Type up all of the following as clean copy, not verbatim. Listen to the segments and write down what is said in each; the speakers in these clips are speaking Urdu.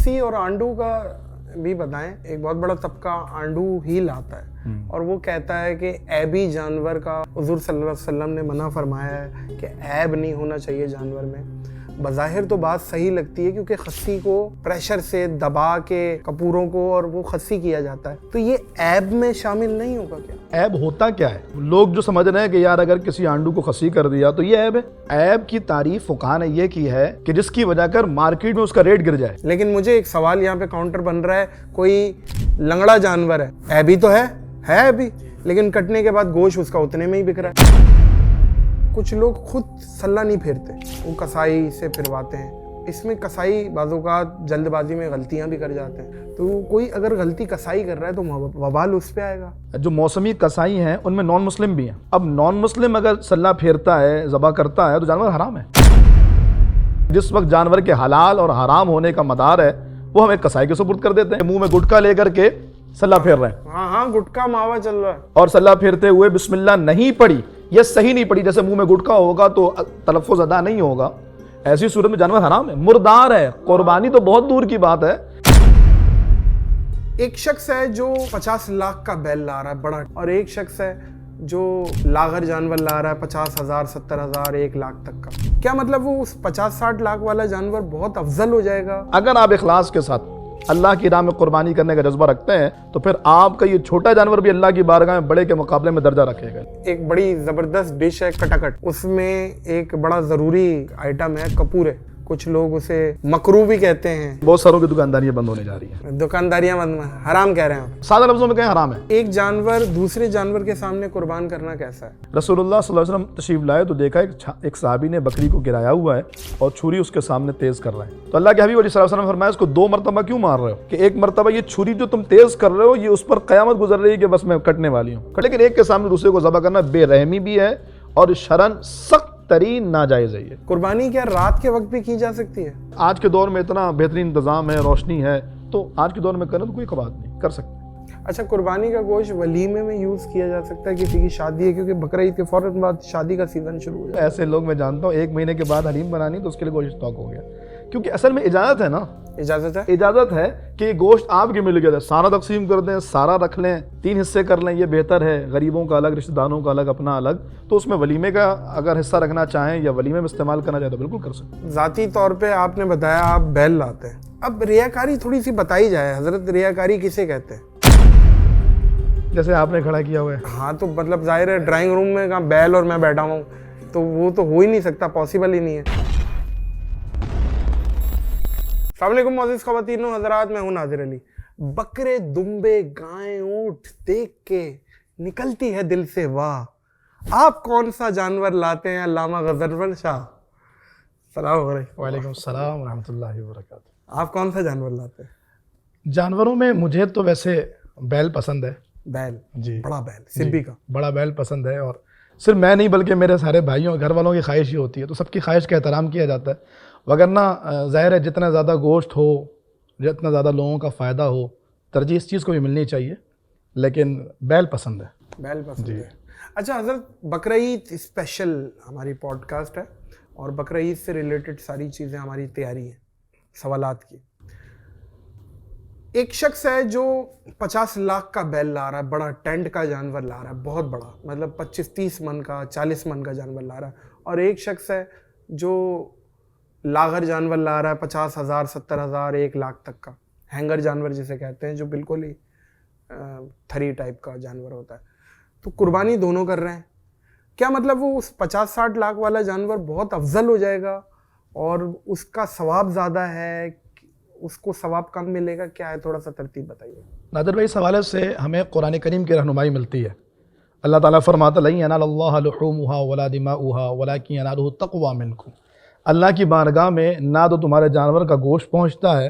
خصی اور آنڈو کا بھی بتائیں. ایک بہت بڑا طبقہ آنڈو ہی لاتا ہے اور وہ کہتا ہے کہ عیبی جانور کا حضور صلی اللہ علیہ وسلم نے منع فرمایا ہے کہ عیب نہیں ہونا چاہیے جانور میں. بظاہر تو بات صحیح لگتی ہے کیونکہ خصی کو پریشر سے دبا کے کپوروں کو اور وہ خصی کیا جاتا ہے, تو یہ عیب میں شامل نہیں ہوگا کیا؟ عیب ہوتا کیا ہے؟ لوگ جو سمجھ رہے ہیں کہ یار اگر کسی آنڈو کو خصی کر دیا تو یہ عیب ہے. عیب کی تعریف فقہا نے یہ کی ہے کہ جس کی وجہ کر مارکیٹ میں اس کا ریٹ گر جائے. لیکن مجھے ایک سوال یہاں پہ کاؤنٹر بن رہا ہے, کوئی لنگڑا جانور ہے, عیبی تو ہے عیبی, لیکن کٹنے کے بعد گوشت اس کا اتنے میں ہی بک رہا ہے. کچھ لوگ خود سلہ نہیں پھیرتے, وہ کسائی سے پھرواتے ہیں. اس میں کسائی بعض اوقات جلد بازی میں غلطیاں بھی کر جاتے ہیں, تو کوئی اگر غلطی کسائی کر رہا ہے تو وبال اس پہ آئے گا. جو موسمی کسائی ہیں ان میں نان مسلم بھی ہیں. اب نان مسلم اگر سلہ پھیرتا ہے, ذبح کرتا ہے, تو جانور حرام ہے. جس وقت جانور کے حلال اور حرام ہونے کا مدار ہے وہ ہم ایک کسائی کے سپرد کر دیتے ہیں. منہ میں گٹکا لے کر کے سلہ پھیر رہے ہیں, ہاں گٹکا ماوا چل رہا ہے, اور سلہ پھیرتے ہوئے بسم اللہ نہیں پڑھی, یہ صحیح نہیں پڑھی, جیسے منہ میں گٹکا ہوگا تو تلفظ ادا نہیں ہوگا, ایسی صورت میں جانور حرام ہے, مردار ہے. قربانی تو بہت دور کی بات ہے. ایک شخص ہے جو 50 لاکھ کا بیل لا رہا ہے بڑا, اور ایک شخص ہے جو لاغر جانور لا رہا ہے 50,000 70,000 1 لاکھ تک کا. کیا مطلب وہ اس 50-60 لاکھ والا جانور بہت افضل ہو جائے گا؟ اگر آپ اخلاص کے ساتھ اللہ کی راہ میں قربانی کرنے کا جذبہ رکھتے ہیں تو پھر آپ کا یہ چھوٹا جانور بھی اللہ کی بارگاہ میں بڑے کے مقابلے میں درجہ رکھے گا. ایک بڑی زبردست ڈش ہے کٹاکٹ, اس میں ایک بڑا ضروری آئٹم ہے کپور ہے. کچھ لوگ اسے مکرو بھی کہتے ہیں. بہت ساروں کی دکانداریاں بند ہونے جا رہی ہیں. دکانداریاں بند, حرام کہہ رہے ہیں, سادہ لفظوں میں کہیں حرام ہے. ایک جانور دوسرے جانور کے سامنے قربان کرنا کیسا ہے؟ رسول اللہ صلی اللہ علیہ وسلم تشریف لائے تو دیکھا ایک صحابی نے بکری کو گرایا ہوا ہے اور چھری اس کے سامنے تیز کر رہا ہے. تو اللہ کے حبیب علیہ السلام نے فرمایا اس کو 2 مرتبہ کیوں مار رہے ہو, کہ ایک مرتبہ یہ چھری جو تم تیز کر رہے ہو یہ اس پر قیامت گزر رہی ہے کہ بس میں کٹنے والی ہوں. لیکن ایک کے سامنے دوسرے کو ذبح کرنا بے رحمی بھی ہے اور شرعاً سخت ترین ناجائز ہے. یہ قربانی کیا رات کے وقت بھی کی جا سکتی ہے؟ آج کے دور میں اتنا بہترین انتظام ہے, روشنی ہے, تو آج کے دور میں کرنا تو کوئی بات نہیں, کر سکتے. اچھا, قربانی کا گوشت ولیمے میں یوز کیا جا سکتا ہے؟ کسی کی شادی ہے, کیونکہ بقرہ عید کے فوراً بعد شادی کا سیزن شروع ہو جاتا ہے. ایسے لوگ میں جانتا ہوں 1 مہینے کے بعد حلیم بنانی تو اس کے لیے گوشت اسٹاک ہو گیا, کیونکہ اصل میں اجازت ہے نا. اجازت ہے کہ گوشت آپ کے مل گیا, سارا تقسیم کر دیں, سارا رکھ لیں, 3 حصے کر لیں, یہ بہتر ہے. غریبوں کا الگ, رشتہ داروں کا الگ, اپنا الگ. تو اس میں ولیمے کا اگر حصہ رکھنا چاہیں یا ولیمے میں استعمال کرنا چاہیں تو بالکل کر سکتے. ذاتی طور پہ آپ نے بتایا آپ بیل لاتے ہیں, اب ریاکاری تھوڑی سی بتائی جائے. حضرت ریاکاری کسے کہتے ہیں؟ جیسے آپ نے کھڑا کیا ہوا ہے. ہاں, تو مطلب ظاہر ہے ڈرائنگ روم میں کہاں بیل اور میں بیٹھا ہوں, تو وہ تو ہو ہی نہیں سکتا, پاسبل ہی نہیں ہے. السلام علیکم معزز خواتین و حضرات, میں ہوں ناظر علی. بکرے, دمبے, گائیں, اونٹ دیکھ کے نکلتی ہے دل سے واہ. آپ کون سا جانور لاتے ہیں علامہ غضنفر شاہ؟ السلام علیکم. وعلیکم السلام ورحمۃ اللہ وبرکاتہ. آپ کون سا جانور لاتے ہیں؟ جانوروں میں مجھے تو ویسے بیل پسند ہے. بیل؟ جی, بڑا بیل, سبی کا بڑا بیل پسند ہے. اور صرف میں نہیں بلکہ میرے سارے بھائیوں گھر والوں کی خواہش ہی ہوتی ہے, تو سب کی خواہش کا احترام کیا جاتا ہے. وگرنہ ظاہر ہے جتنا زیادہ گوشت ہو, جتنا زیادہ لوگوں کا فائدہ ہو, ترجیح اس چیز کو بھی ملنی چاہیے, لیکن بیل پسند ہے. بیل پسند ہے. اچھا حضرت, بقرہ عید اسپیشل ہماری پوڈ کاسٹ ہے اور بقرہ عید سے ریلیٹڈ ساری چیزیں ہماری تیاری ہیں سوالات کی. ایک شخص ہے جو 50 لاکھ کا بیل لا رہا ہے, بڑا ٹینٹ کا جانور لا رہا ہے, بہت بڑا, مطلب 25-30 من کا 40 من کا جانور لا رہا ہے. اور ایک شخص ہے جو لاغر جانور لا رہا ہے 50,000 70,000 1 لاکھ تک کا, ہینگر جانور جسے کہتے ہیں, جو بالکل ہی تھری ٹائپ کا جانور ہوتا ہے. تو قربانی دونوں کر رہے ہیں. کیا مطلب وہ اس 50-60 لاکھ والا جانور بہت افضل ہو جائے گا اور اس کا ثواب زیادہ ہے, اس کو ثواب کم ملے گا, کیا ہے؟ تھوڑا سا ترتیب بتائیے. نادر بھائی, اس حوالے سے ہمیں قرآن کریم کی رہنمائی ملتی ہے. اللہ تعالیٰ فرماتا لَن يَنَالَ اللَّهَ لُحُومُهَا وَلَا دِمَاؤُهَا وَلَكِنْ يَنَالُهُ التَّقْوَىٰ مِنْكُمْ. اللہ کی بارگاہ میں نہ تو تمہارے جانور کا گوشت پہنچتا ہے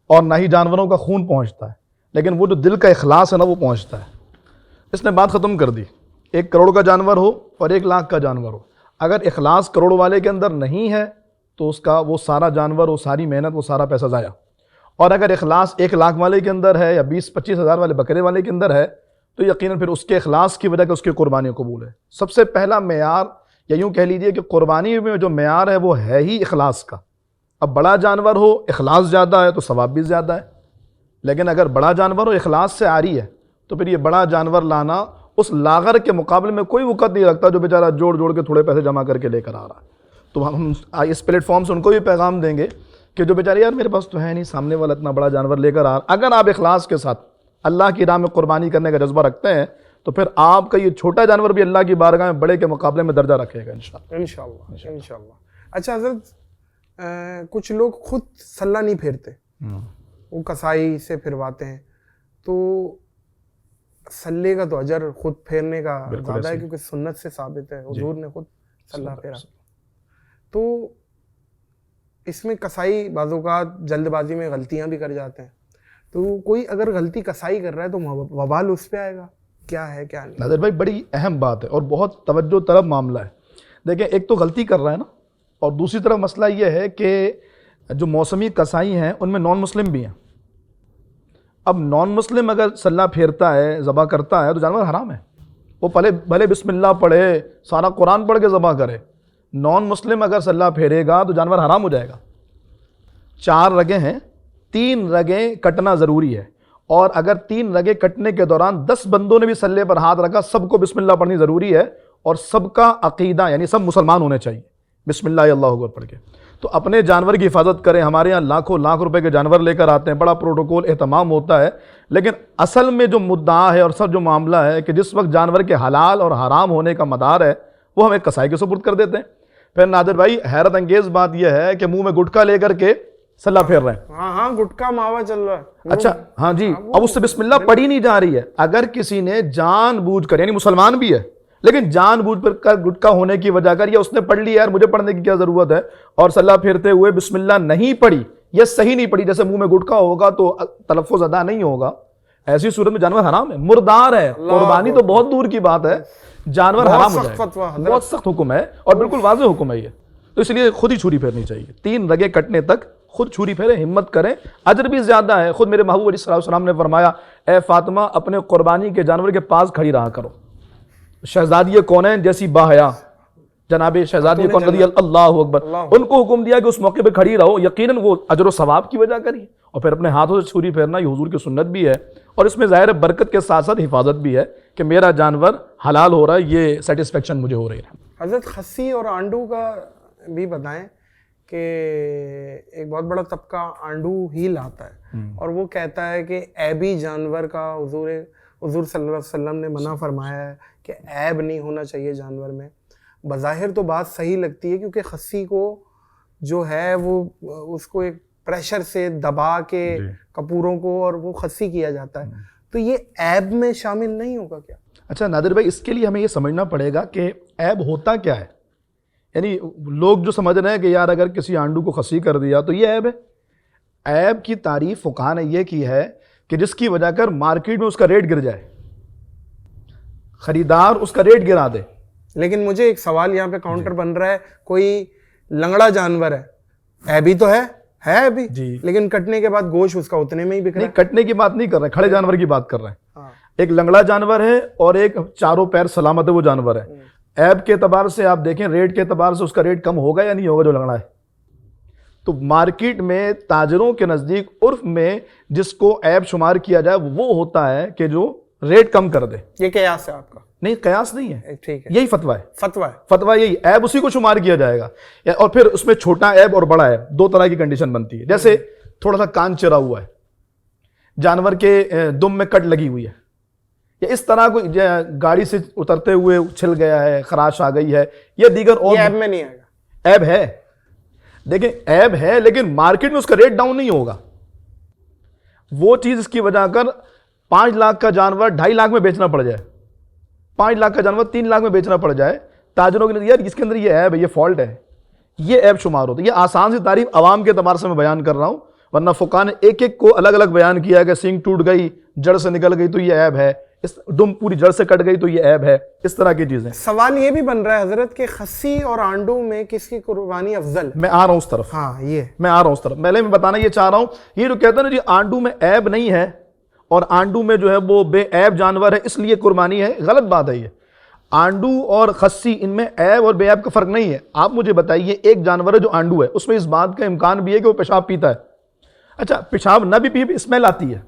اور نہ ہی جانوروں کا خون پہنچتا ہے, لیکن وہ جو دل کا اخلاص ہے نا وہ پہنچتا ہے. اس نے بات ختم کر دی. 1 کروڑ کا جانور ہو اور 1 لاکھ کا جانور ہو, اگر اخلاص کروڑ والے کے اندر نہیں ہے تو اس کا وہ سارا جانور, وہ ساری محنت, وہ سارا پیسہ ضائع. اور اگر اخلاص 1 لاکھ والے کے اندر ہے یا 20-25 ہزار والے بکرے والے کے اندر ہے تو یقیناً پھر اس کے اخلاص کی وجہ سے اس کی قربانی قبول ہے. سب سے پہلا معیار, یا یوں کہہ لیجئے کہ قربانی میں جو معیار ہے وہ ہے ہی اخلاص کا. اب بڑا جانور ہو اخلاص زیادہ ہے تو ثواب بھی زیادہ ہے، لیکن اگر بڑا جانور ہو اخلاص سے عاری ہے تو پھر یہ بڑا جانور لانا اس لاغر کے مقابلے میں کوئی وقت نہیں رکھتا جو بیچارہ جوڑ جوڑ کے تھوڑے پیسے جمع کر کے لے کر آ رہا ہے۔ تو ہم اس پلیٹ فارم سے ان کو بھی پیغام دیں گے کہ جو بیچارے یار میرے پاس تو ہے نہیں، سامنے والا اتنا بڑا جانور لے کر آ رہا، اگر آپ اخلاص کے ساتھ اللہ کی راہ میں قربانی کرنے کا جذبہ رکھتے ہیں تو پھر آپ کا یہ چھوٹا جانور بھی اللہ کی بارگاہ میں بڑے کے مقابلے میں درجہ رکھے گا انشاءاللہ۔ انشاءاللہ۔ اچھا حضرت، کچھ لوگ خود سلہ نہیں پھیرتے، وہ کسائی سے پھرواتے ہیں، تو سلے کا تو اجر خود پھیرنے کا زیادہ ہے کیونکہ سنت سے ثابت ہے، حضور نے خود سلہ پھیرا۔ تو اس میں کسائی بعض اوقات جلد بازی میں غلطیاں بھی کر جاتے ہیں، تو کوئی اگر غلطی کسائی کر رہا ہے تو وبال اس پہ آئے گا، کیا ہے کیا نہیں؟ ناظر بھائی بڑی اہم بات ہے اور بہت توجہ طلب معاملہ ہے۔ دیکھیں ایک تو غلطی کر رہا ہے نا، اور دوسری طرف مسئلہ یہ ہے کہ جو موسمی کسائی ہیں ان میں نان مسلم بھی ہیں۔ اب نان مسلم اگر سلہ پھیرتا ہے، ذبح کرتا ہے تو جانور حرام ہے، وہ بھلے بسم اللہ پڑھے، سارا قرآن پڑھ کے ذبح کرے، نان مسلم اگر سلہ پھیرے گا تو جانور حرام ہو جائے گا۔ 4 رگیں ہیں، 3 رگیں کٹنا ضروری ہے، اور اگر 3 رگیں کٹنے کے دوران 10 بندوں نے بھی سلے پر ہاتھ رکھا، سب کو بسم اللہ پڑھنی ضروری ہے، اور سب کا عقیدہ یعنی سب مسلمان ہونے چاہیے بسم اللہ اللہ اکبر پڑھ کے۔ تو اپنے جانور کی حفاظت کریں، ہمارے یہاں لاکھوں لاکھ روپے کے جانور لے کر آتے ہیں، بڑا پروٹوکول اہتمام ہوتا ہے، لیکن اصل میں جو مدعا ہے اور سب جو معاملہ ہے کہ جس وقت جانور کے حلال اور حرام ہونے کا مدار ہے وہ ہمیں کسائی کے سپرد کر دیتے ہیں۔ پھر نادر بھائی حیرت انگیز بات یہ ہے کہ منہ میں گٹکا لے کر کے سلہ پھیر رہے ہیں۔ ہاں گٹکا ماوا چل رہا ہے۔ اچھا ہاں جی، اب اس سے بسم اللہ پڑھی نہیں جا رہی ہے۔ اگر کسی نے جان بوجھ کر، یعنی مسلمان بھی ہے لیکن جان بوجھ کر گٹکا ہونے کی وجہ کر، یا اس نے پڑھ لیا یار مجھے پڑھنے کی کیا ضرورت ہے، اور سلہ پھیرتے ہوئے بسم اللہ نہیں پڑھی، یہ صحیح نہیں پڑھی، جیسے منہ میں گٹکا ہوگا تو تلفظ ادا نہیں ہوگا، ایسی صورت میں جانور حرام ہے، مردار ہے، قربانی تو بہت دور کی بات ہے، جانور حرام ہو جائے گا۔ بہت سخت حکم ہے اور بالکل واضح حکم ہے یہ، تو اس لیے خود ہی چھری پھیرنی چاہیے۔ 3 رگیں کٹنے تک خود چھری پھیریں، ہمت کریں، اجر بھی زیادہ ہے۔ خود میرے محبوب علیہ السلام نے فرمایا، اے فاطمہ اپنے قربانی کے جانور کے پاس کھڑی رہا کرو۔ شہزادی کونین جیسی باحیا جناب شہزادی کون رضی اللہ اکبر، ان کو حکم دیا کہ اس موقع پہ کھڑی رہو، یقیناً وہ اجر و ثواب کی وجہ کری، اور پھر اپنے ہاتھوں سے چھری پھیرنا یہ حضور کی سنت بھی ہے، اور اس میں ظاہر برکت کے ساتھ ساتھ حفاظت بھی ہے کہ میرا جانور حلال ہو رہا ہے، یہ سیٹسفیکشن مجھے ہو رہی ہے۔ حضرت خسی اور آنڈو کا بھی بتائیں کہ ایک بہت بڑا طبقہ آنڈو ہی لاتا ہے، اور وہ کہتا ہے کہ عیبی جانور کا حضور صلی اللہ علیہ وسلم نے منع فرمایا ہے کہ عیب نہیں ہونا چاہیے جانور میں۔ بظاہر تو بات صحیح لگتی ہے کیونکہ خسی کو جو ہے وہ اس کو ایک پریشر سے دبا کے کپوروں کو اور وہ خسی کیا جاتا ہے، تو یہ عیب میں شامل نہیں ہوگا کیا؟ اچھا نادر بھائی، اس کے لیے ہمیں یہ سمجھنا پڑے گا کہ عیب ہوتا کیا ہے۔ یعنی لوگ جو سمجھ رہے ہیں کہ یار اگر کسی آنڈو کو خسی کر دیا تو یہ عیب ہے۔ عیب کی تعریف فقہا نے یہ کی ہے کہ جس کی وجہ کر مارکیٹ میں اس کا ریٹ گر جائے، خریدار اس کا ریٹ گرا دے۔ لیکن مجھے ایک سوال یہاں پہ کاؤنٹر بن رہا ہے، کوئی لنگڑا جانور ہے، عیبی تو ہے ابھی، لیکن کٹنے کے بعد گوشت اس کا اتنے میں ہی بک رہا ہے۔ نہیں، کٹنے کی بات نہیں کر رہے، کھڑے جانور کی بات کر رہے ہیں۔ ایک لنگڑا جانور ہے اور ایک چاروں پیر سلامت ہے وہ جانور ہے، عیب کے اعتبار سے آپ دیکھیں، ریٹ کے اعتبار سے اس کا ریٹ کم ہوگا یا نہیں ہوگا جو لنگڑا ہے؟ تو مارکیٹ میں تاجروں کے نزدیک عرف میں جس کو عیب شمار کیا جائے وہ ہوتا ہے کہ جو ریٹ کم کر دے۔ یہ قیاس ہے آپ کا؟ نہیں، قیاس نہیں ہے، ٹھیک ہے، یہی فتویٰ ہے، فتویٰ یہی عیب اسی کو شمار کیا جائے گا۔ اور پھر اس میں چھوٹا عیب اور بڑا عیب، 2 طرح کی کنڈیشن بنتی ہے۔ جیسے تھوڑا سا کان چرا ہوا ہے، جانور کے دم میں کٹ لگی ہوئی ہے، یا اس طرح کوئی گاڑی سے اترتے ہوئے چھل گیا ہے، خراش آ گئی ہے، یا دیگر اور عیب میں نہیں آئے گا۔ عیب ہے، دیکھیں عیب ہے لیکن مارکیٹ میں اس کا ریٹ ڈاؤن نہیں ہوگا۔ وہ چیز اس کی وجہ کر 5 لاکھ کا جانور 2.5 لاکھ میں بیچنا پڑ جائے، 5 لاکھ کا جانور 3 لاکھ میں بیچنا پڑ جائے، تاجروں کے لیے یار اس کے اندر یہ عیب ہے، یہ فالٹ ہے، یہ عیب شمار ہوتا ہے۔ یہ آسان سی تعریف عوام کے اعتبار سے میں بیان کر رہا ہوں، ورنہ فقہا نے ایک ایک کو الگ الگ بیان کیا ہے کہ سینگ ٹوٹ گئی، جڑ سے نکل گئی تو یہ عیب ہے، دم پوری جڑ سے کٹ گئی تو یہ عیب ہے، اس طرح کی چیزیں۔ سوال یہ بھی بن رہا ہے حضرت کہ خسی اور آنڈو میں کس کی قربانی افضل ہے؟ میں آ رہا ہوں اس طرف، میں آ رہا ہوں اس طرف۔ پہلے میں بتانا یہ چاہ رہا ہوں، یہ جو کہتے ہیں نا جی آنڈو میں عیب نہیں ہے اور آنڈو میں جو ہے وہ بے عیب جانور ہے اس لیے قربانی ہے، غلط بات ہے یہ۔ آنڈو اور خسی ان میں عیب اور بے عیب کا فرق نہیں ہے. آپ مجھے بتائیے ایک جانور ہے جو آنڈو ہے, اس میں اس بات کا امکان بھی ہے کہ وہ پیشاب پیتا ہے. اچھا پیشاب نہ بھی پی اسمیل آتی ہے.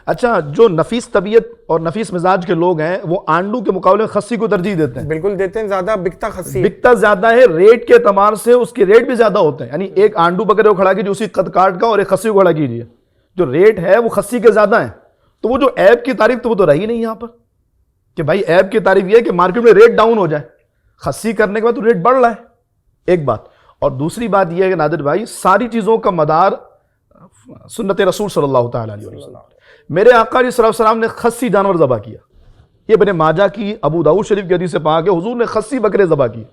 اچھا جو نفیس طبیعت اور نفیس مزاج کے لوگ ہیں وہ آنڈو کے مقابلے میں خسی کو ترجیح دیتے ہیں. بالکل دیتے ہیں, زیادہ بکتا خسی, بکتا زیادہ ہے, ریٹ کے اعتبار سے اس کے ریٹ بھی زیادہ ہوتے ہیں. یعنی ایک آنڈو بکرے کو کھڑا کیجیے اسی قد کاٹ کا اور ایک خسی کو کھڑا کیجیے, جو ریٹ ہے وہ خسی کے زیادہ ہیں. تو وہ جو عیب کی تعریف تو وہ تو رہی نہیں یہاں پر کہ بھائی عیب کی تعریف یہ ہے کہ مارکیٹ میں ریٹ ڈاؤن ہو جائے. خسی کرنے کے بعد تو ریٹ بڑھ رہا ہے, ایک بات. اور دوسری بات یہ ہے کہ نادر بھائی ساری چیزوں کا مدار سنت رسول صلی اللہ تعالیٰ علیہ وسلم. میرے آقا علیہ السلام نے خسی جانور ذبح کیا. یہ ابن ماجہ کی ابو داؤد شریف کی حدیث سے پاک ہے, حضور نے خسی بکرے ذبح کیے.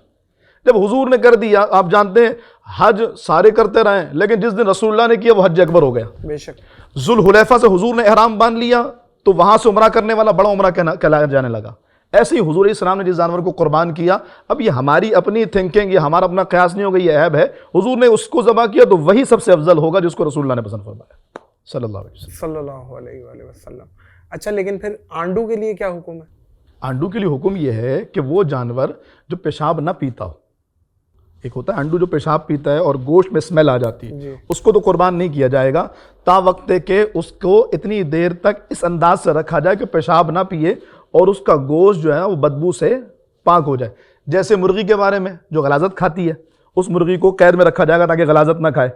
جب حضور نے کر دیا, آپ جانتے ہیں حج سارے کرتے رہے لیکن جس دن رسول اللہ نے کیا وہ حج اکبر ہو گیا. بے شک ذوالحلیفہ سے حضور نے احرام باندھ لیا تو وہاں سے عمرہ کرنے والا بڑا عمرہ کہلایا جانے لگا. ایسے ہی حضور علیہ السلام نے جس جانور کو قربان کیا, اب یہ ہماری اپنی تھنکنگ, یہ ہمارا اپنا قیاس نہیں ہوگا, یہ عیب ہے. حضور نے اس کو ذبح کیا تو وہی سب سے افضل ہوگا جس کو رسول اللہ نے پسند فرمایا صلی اللہ علیہ وسلم. اچھا لیکن پھر آنڈو کے لیے کیا حکم ہے؟ آنڈو کے لیے حکم یہ ہے کہ وہ جانور جو پیشاب نہ پیتا ہو. ایک ہوتا ہے انڈو جو پیشاب پیتا ہے اور گوشت میں اسمیل آ جاتی ہے, اس کو تو قربان نہیں کیا جائے گا تا وقت کہ اس کو اتنی دیر تک اس انداز سے رکھا جائے کہ پیشاب نہ پیے اور اس کا گوشت جو ہے وہ بدبو سے پاک ہو جائے. جیسے مرغی کے بارے میں جو غلاظت کھاتی ہے, اس مرغی کو قید میں رکھا جائے گا تاکہ غلاظت نہ کھائے,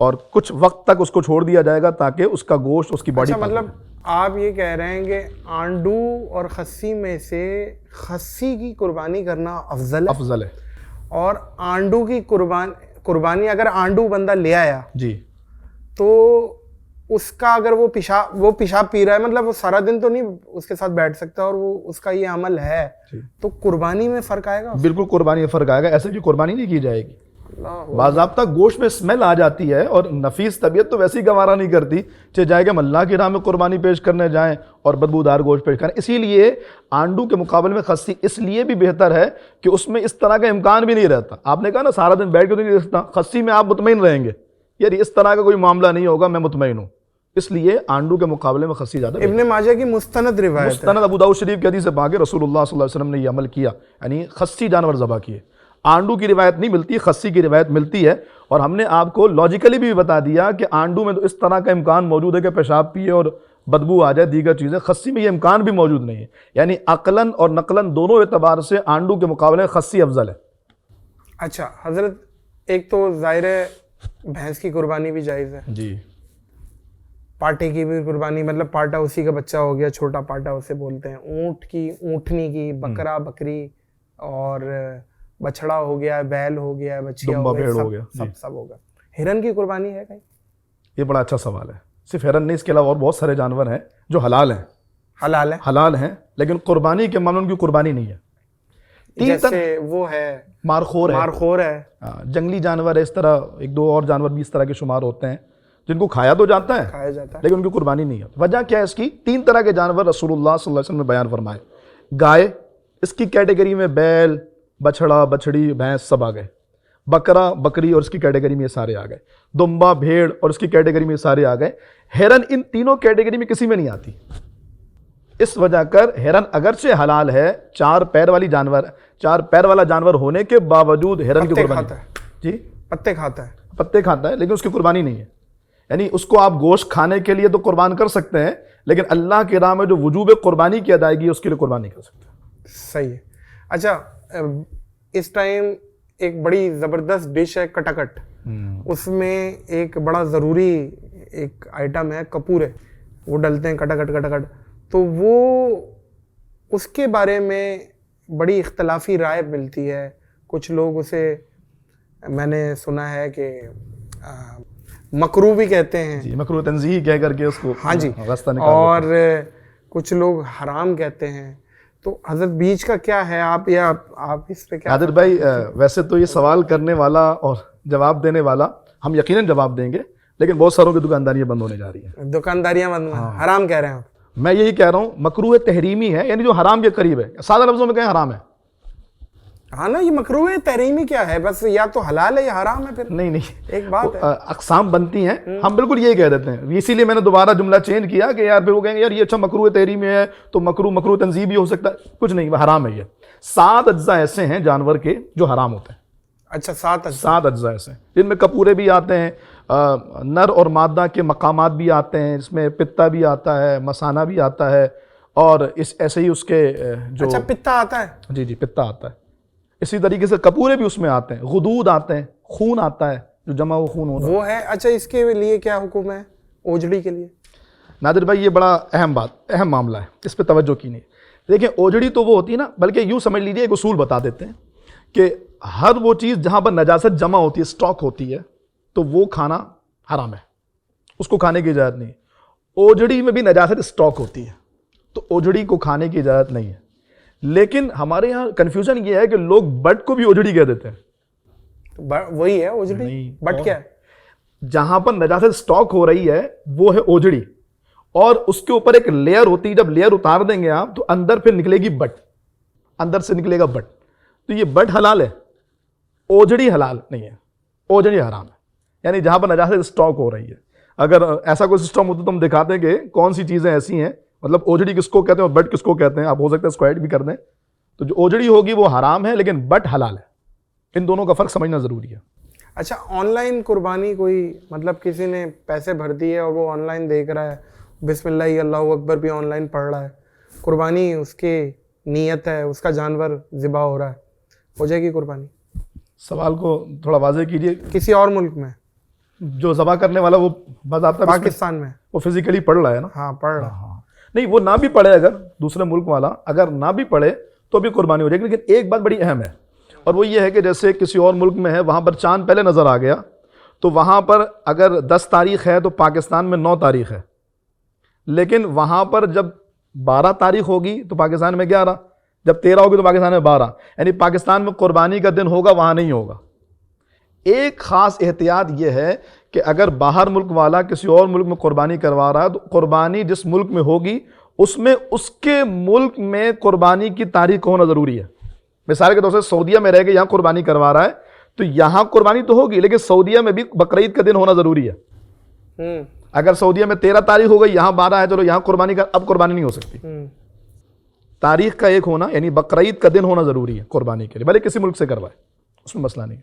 اور کچھ وقت تک اس کو چھوڑ دیا جائے گا تاکہ اس کا گوشت اس کی باڈی. اچھا مطلب آپ یہ کہہ رہے ہیں کہ آنڈو اور خسی میں سے خسی کی قربانی کرنا افضل ہے, اور آنڈو کی قربانی اگر آنڈو بندہ لے آیا جی تو اس کا اگر وہ پیشاب پی رہا ہے, مطلب وہ سارا دن تو نہیں اس کے ساتھ بیٹھ سکتا اور وہ اس کا یہ عمل ہے, تو قربانی میں فرق آئے گا؟ بالکل قربانی میں فرق آئے گا. ایسے کی قربانی نہیں کی جائے گی. باضابطہ گوشت میں اسمیل آ جاتی ہے اور نفیس طبیعت تو ویسی گوارا نہیں کرتی چاہے جائے کہ ہم اللہ کی راہ میں قربانی پیش کرنے جائیں اور بدبودار گوشت پیش کریں. اسی لیے آنڈو کے مقابلے میں خسی اس لیے بھی بہتر ہے کہ اس میں اس طرح کا امکان بھی نہیں رہتا. آپ نے کہا نا سارا دن بیٹھ کے تو نہیں رکھتا, خسی میں آپ مطمئن رہیں گے یار اس طرح کا کوئی معاملہ نہیں ہوگا, میں مطمئن ہوں. اس لیے آنڈو کے مقابلے میں خسی زیادہ. ابن ماجہ کی مستند روایت, مستند ابو داؤد شریف کی حدیث سے پاک ہے رسول اللہ صلی اللہ علیہ وسلم نے یہ عمل کیا, یعنی خسی جانور ذبح کیے. آنڈو کی روایت نہیں ملتی, خسی کی روایت ملتی ہے. اور ہم نے آپ کو لاجیکلی بھی بتا دیا کہ آنڈو میں تو اس طرح کا امکان موجود ہے کہ پیشاب پیے اور بدبو آ جائے, دیگر چیزیں. خسی میں یہ امکان بھی موجود نہیں ہے. یعنی عقلاً اور نقلاً دونوں اعتبار سے آنڈو کے مقابلے میں خسی افضل ہے. اچھا حضرت, ایک تو ظاہر ہے بھینس کی قربانی بھی جائز ہے جی, پاٹے کی بھی قربانی, مطلب پاٹا اسی کا بچہ ہو گیا, چھوٹا پاٹا اسے بولتے ہیں. اونٹ کی, اونٹنی کی, بکرا بکری اور بچڑا ہو گیا, بیل ہو گیا, بچیا ہو گیا, سب ہوگا. ہرن کی قربانی ہے کہیں؟ یہ بڑا اچھا سوال ہے. صرف ہرن نہیں, اس کے علاوہ اور بہت سارے جانور ہیں جو حلال ہیں لیکن قربانی کے معاملے ان کی قربانی نہیں ہے. جیسے وہ ہے مارخور ہے, جنگلی جانور ہے. اس طرح ایک دو اور جانور بھی اس طرح کے شمار ہوتے ہیں جن کو کھایا تو جاتا ہے لیکن ان کی قربانی نہیں ہے. وجہ کیا ہے اس کی؟ 3 طرح کے جانور رسول اللہ صلی اللہ علیہ وسلم نے بیان فرمائے. گائے, اس کی کیٹیگری میں بیل, بچڑا, بچڑی, بھینس سب آ گئے. بکرا, بکری اور اس کی کیٹیگری میں یہ سارے آ گئے. دمبا, بھیڑ اور اس کی کیٹیگری میں یہ سارے آ گئے. ہرن ان تینوں کیٹیگری میں کسی میں نہیں آتی. اس وجہ کر ہرن اگرچہ حلال ہے, 4 پیر والا جانور ہونے کے باوجود ہرن کی قربانی جی پتے کھاتا ہے لیکن اس کی قربانی نہیں ہے. یعنی اس کو آپ گوشت کھانے کے لیے تو قربان کر سکتے ہیں لیکن اللہ کی راہ میں جو وجوب قربانی کی ادائیگی ہے اس کے لیے قربان نہیں کر سکتے. صحیح ہے. اچھا اس ٹائم ایک بڑی زبردست ڈش ہے کٹاکٹ, اس میں ایک بڑا ضروری ایک آئٹم ہے کپور ہے, وہ ڈلتے ہیں کٹاکٹ. تو وہ اس کے بارے میں بڑی اختلافی رائے ملتی ہے. کچھ لوگ اسے, میں نے سنا ہے کہ مکروہ بھی کہتے ہیں, مکروہ تنزیہی کہہ کر کے اس کو, ہاں جی, اور کچھ لوگ حرام کہتے ہیں. تو حضرت بیچ کا کیا ہے؟ آپ اس پہ کیا؟ عادل بھائی ویسے تو یہ سوال کرنے والا اور جواب دینے والا ہم یقیناً جواب دیں گے لیکن بہت ساروں کی دکانداریاں بند ہونے جا رہی ہیں. دکانداریاں بند, حرام کہہ رہے ہیں آپ؟ میں یہی کہہ رہا ہوں مکروہ تحریمی ہے, یعنی جو حرام کے قریب ہے. سادہ لفظوں میں کہیں حرام ہے. ہاں نا, یہ مکروہ تحریمی کیا ہے, بس یا تو حلال ہے یا حرام ہے. پھر نہیں ایک بات ہے, اقسام بنتی ہیں, ہم بالکل یہی کہہ دیتے ہیں, اسی لیے میں نے دوبارہ جملہ چینج کیا کہ یار پھر وہ کہیں گے یار یہ اچھا مکروہ تحریمی ہے تو مکروہ تنزیہی ہو سکتا ہے. کچھ نہیں, حرام ہے. یہ 7 اجزاء ایسے ہیں جانور کے جو حرام ہوتے ہیں. اچھا 7 7 اجزاء ایسے ہیں جن میں کپورے بھی آتے ہیں, نر اور مادہ کے مقامات بھی آتے ہیں, اس میں پتا بھی آتا ہے, مسانہ بھی آتا ہے, اور ایسے ہی اس کے جو اچھا پتا آتا ہے, جی پتا آتا ہے. اسی طریقے سے کپورے بھی اس میں آتے ہیں, غدود آتے ہیں, خون آتا ہے جو جمع و خون ہوتا ہے وہ ہے. اچھا اس کے لیے کیا حکم ہے اوجڑی کے لیے؟ نادر بھائی یہ بڑا اہم معاملہ ہے, اس پہ توجہ کی نہیں. دیکھیں اوجڑی تو وہ ہوتی ہے نا, بلکہ یوں سمجھ لیجیے ایک اصول بتا دیتے ہیں کہ ہر وہ چیز جہاں پر نجاست جمع ہوتی ہے, اسٹاک ہوتی ہے, تو وہ کھانا حرام ہے, اس کو کھانے کی اجازت نہیں ہے. اوجڑی میں بھی نجاست اسٹاک ہوتی ہے تو اوجڑی کو کھانے کی اجازت نہیں ہے. لیکن ہمارے یہاں کنفیوژن یہ ہے کہ لوگ بٹ کو بھی اوجڑی کہہ دیتے ہیں. وہی ہے اوجڑی, بٹ کیا ہے؟ جہاں پر نجاست اسٹاک ہو رہی ہے وہ ہے اوجڑی, اور اس کے اوپر ایک لیئر ہوتی ہے, جب لیئر اتار دیں گے آپ تو اندر پھر نکلے گی بٹ, اندر سے نکلے گا بٹ. تو یہ بٹ حلال ہے, اوجڑی حلال نہیں ہے, اوجڑی حرام ہے. یعنی جہاں پر نجاست اسٹاک ہو رہی ہے, اگر ایسا کوئی سسٹم ہوتا تو ہم دکھاتے ہیں کہ کون سی چیزیں ایسی ہیں, مطلب اوجڑی کس کو کہتے ہیں اور بٹ کس کو کہتے ہیں. آپ ہو سکتا ہے اسکوائڈ بھی کر دیں. تو جو اوجڑی ہوگی وہ حرام ہے لیکن بٹ حلال ہے. ان دونوں کا فرق سمجھنا ضروری ہے. اچھا آن لائن قربانی, کوئی مطلب کسی نے پیسے بھر دیے اور وہ آن لائن دیکھ رہا ہے, بسم اللہ اللہ اکبر بھی آن لائن پڑھ رہا ہے, قربانی اس کی نیت ہے, اس کا جانور ذبح ہو رہا ہے, ہو جائے گی قربانی؟ سوال کو تھوڑا واضح کیجیے. کسی اور ملک میں جو ذبح کرنے والا وہ باضابطہ پاکستان میں وہ فزیکلی پڑھ رہا ہے نا. ہاں پڑھ رہا. ہاں نہیں, وہ نہ بھی پڑھے, اگر دوسرے ملک والا اگر نہ بھی پڑھے تو بھی قربانی ہو جائے گی. لیکن ایک بات بڑی اہم ہے, اور وہ یہ ہے کہ جیسے کسی اور ملک میں ہے وہاں پر چاند پہلے نظر آ گیا, تو وہاں پر اگر 10 تاریخ ہے تو پاکستان میں 9 تاریخ ہے, لیکن وہاں پر جب 12 تاریخ ہوگی تو پاکستان میں 11, جب 13 ہوگی تو پاکستان میں 12. یعنی پاکستان میں قربانی کا دن ہوگا, وہاں نہیں ہوگا. ایک خاص احتیاط یہ ہے کہ اگر باہر ملک والا کسی اور ملک میں قربانی کروا رہا ہے تو قربانی جس ملک میں ہوگی اس میں اس کے ملک میں قربانی کی تاریخ ہونا ضروری ہے. مثال کے طور سے سعودیہ میں رہ کے یہاں قربانی کروا رہا ہے تو یہاں قربانی تو ہوگی, لیکن سعودیہ میں بھی بقرعید کا دن ہونا ضروری ہے. اگر سعودیہ میں 13 تاریخ ہو گئی, یہاں 12 ہے, چلو یہاں قربانی اب قربانی نہیں ہو سکتی. تاریخ کا ایک ہونا, یعنی بقرعید کا دن ہونا ضروری ہے قربانی کے لیے, بھلے کسی ملک سے کروائے, اس میں مسئلہ نہیں.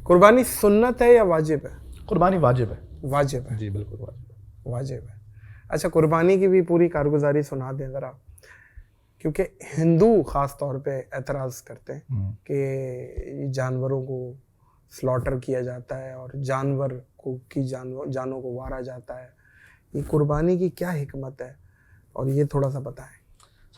قربانی سنت ہے یا واجب ہے؟ قربانی واجب ہے. واجب ہے, جی بالکل واجب. واجب ہے. اچھا قربانی کی بھی پوری کارگزاری سنا دیں ذرا, کیونکہ ہندو خاص طور پہ اعتراض کرتے ہیں کہ جانوروں کو سلاٹر کیا جاتا ہے اور جانور کی جانوں کو مارا جاتا ہے. یہ قربانی کی کیا حکمت ہے, اور یہ تھوڑا سا بتائیں.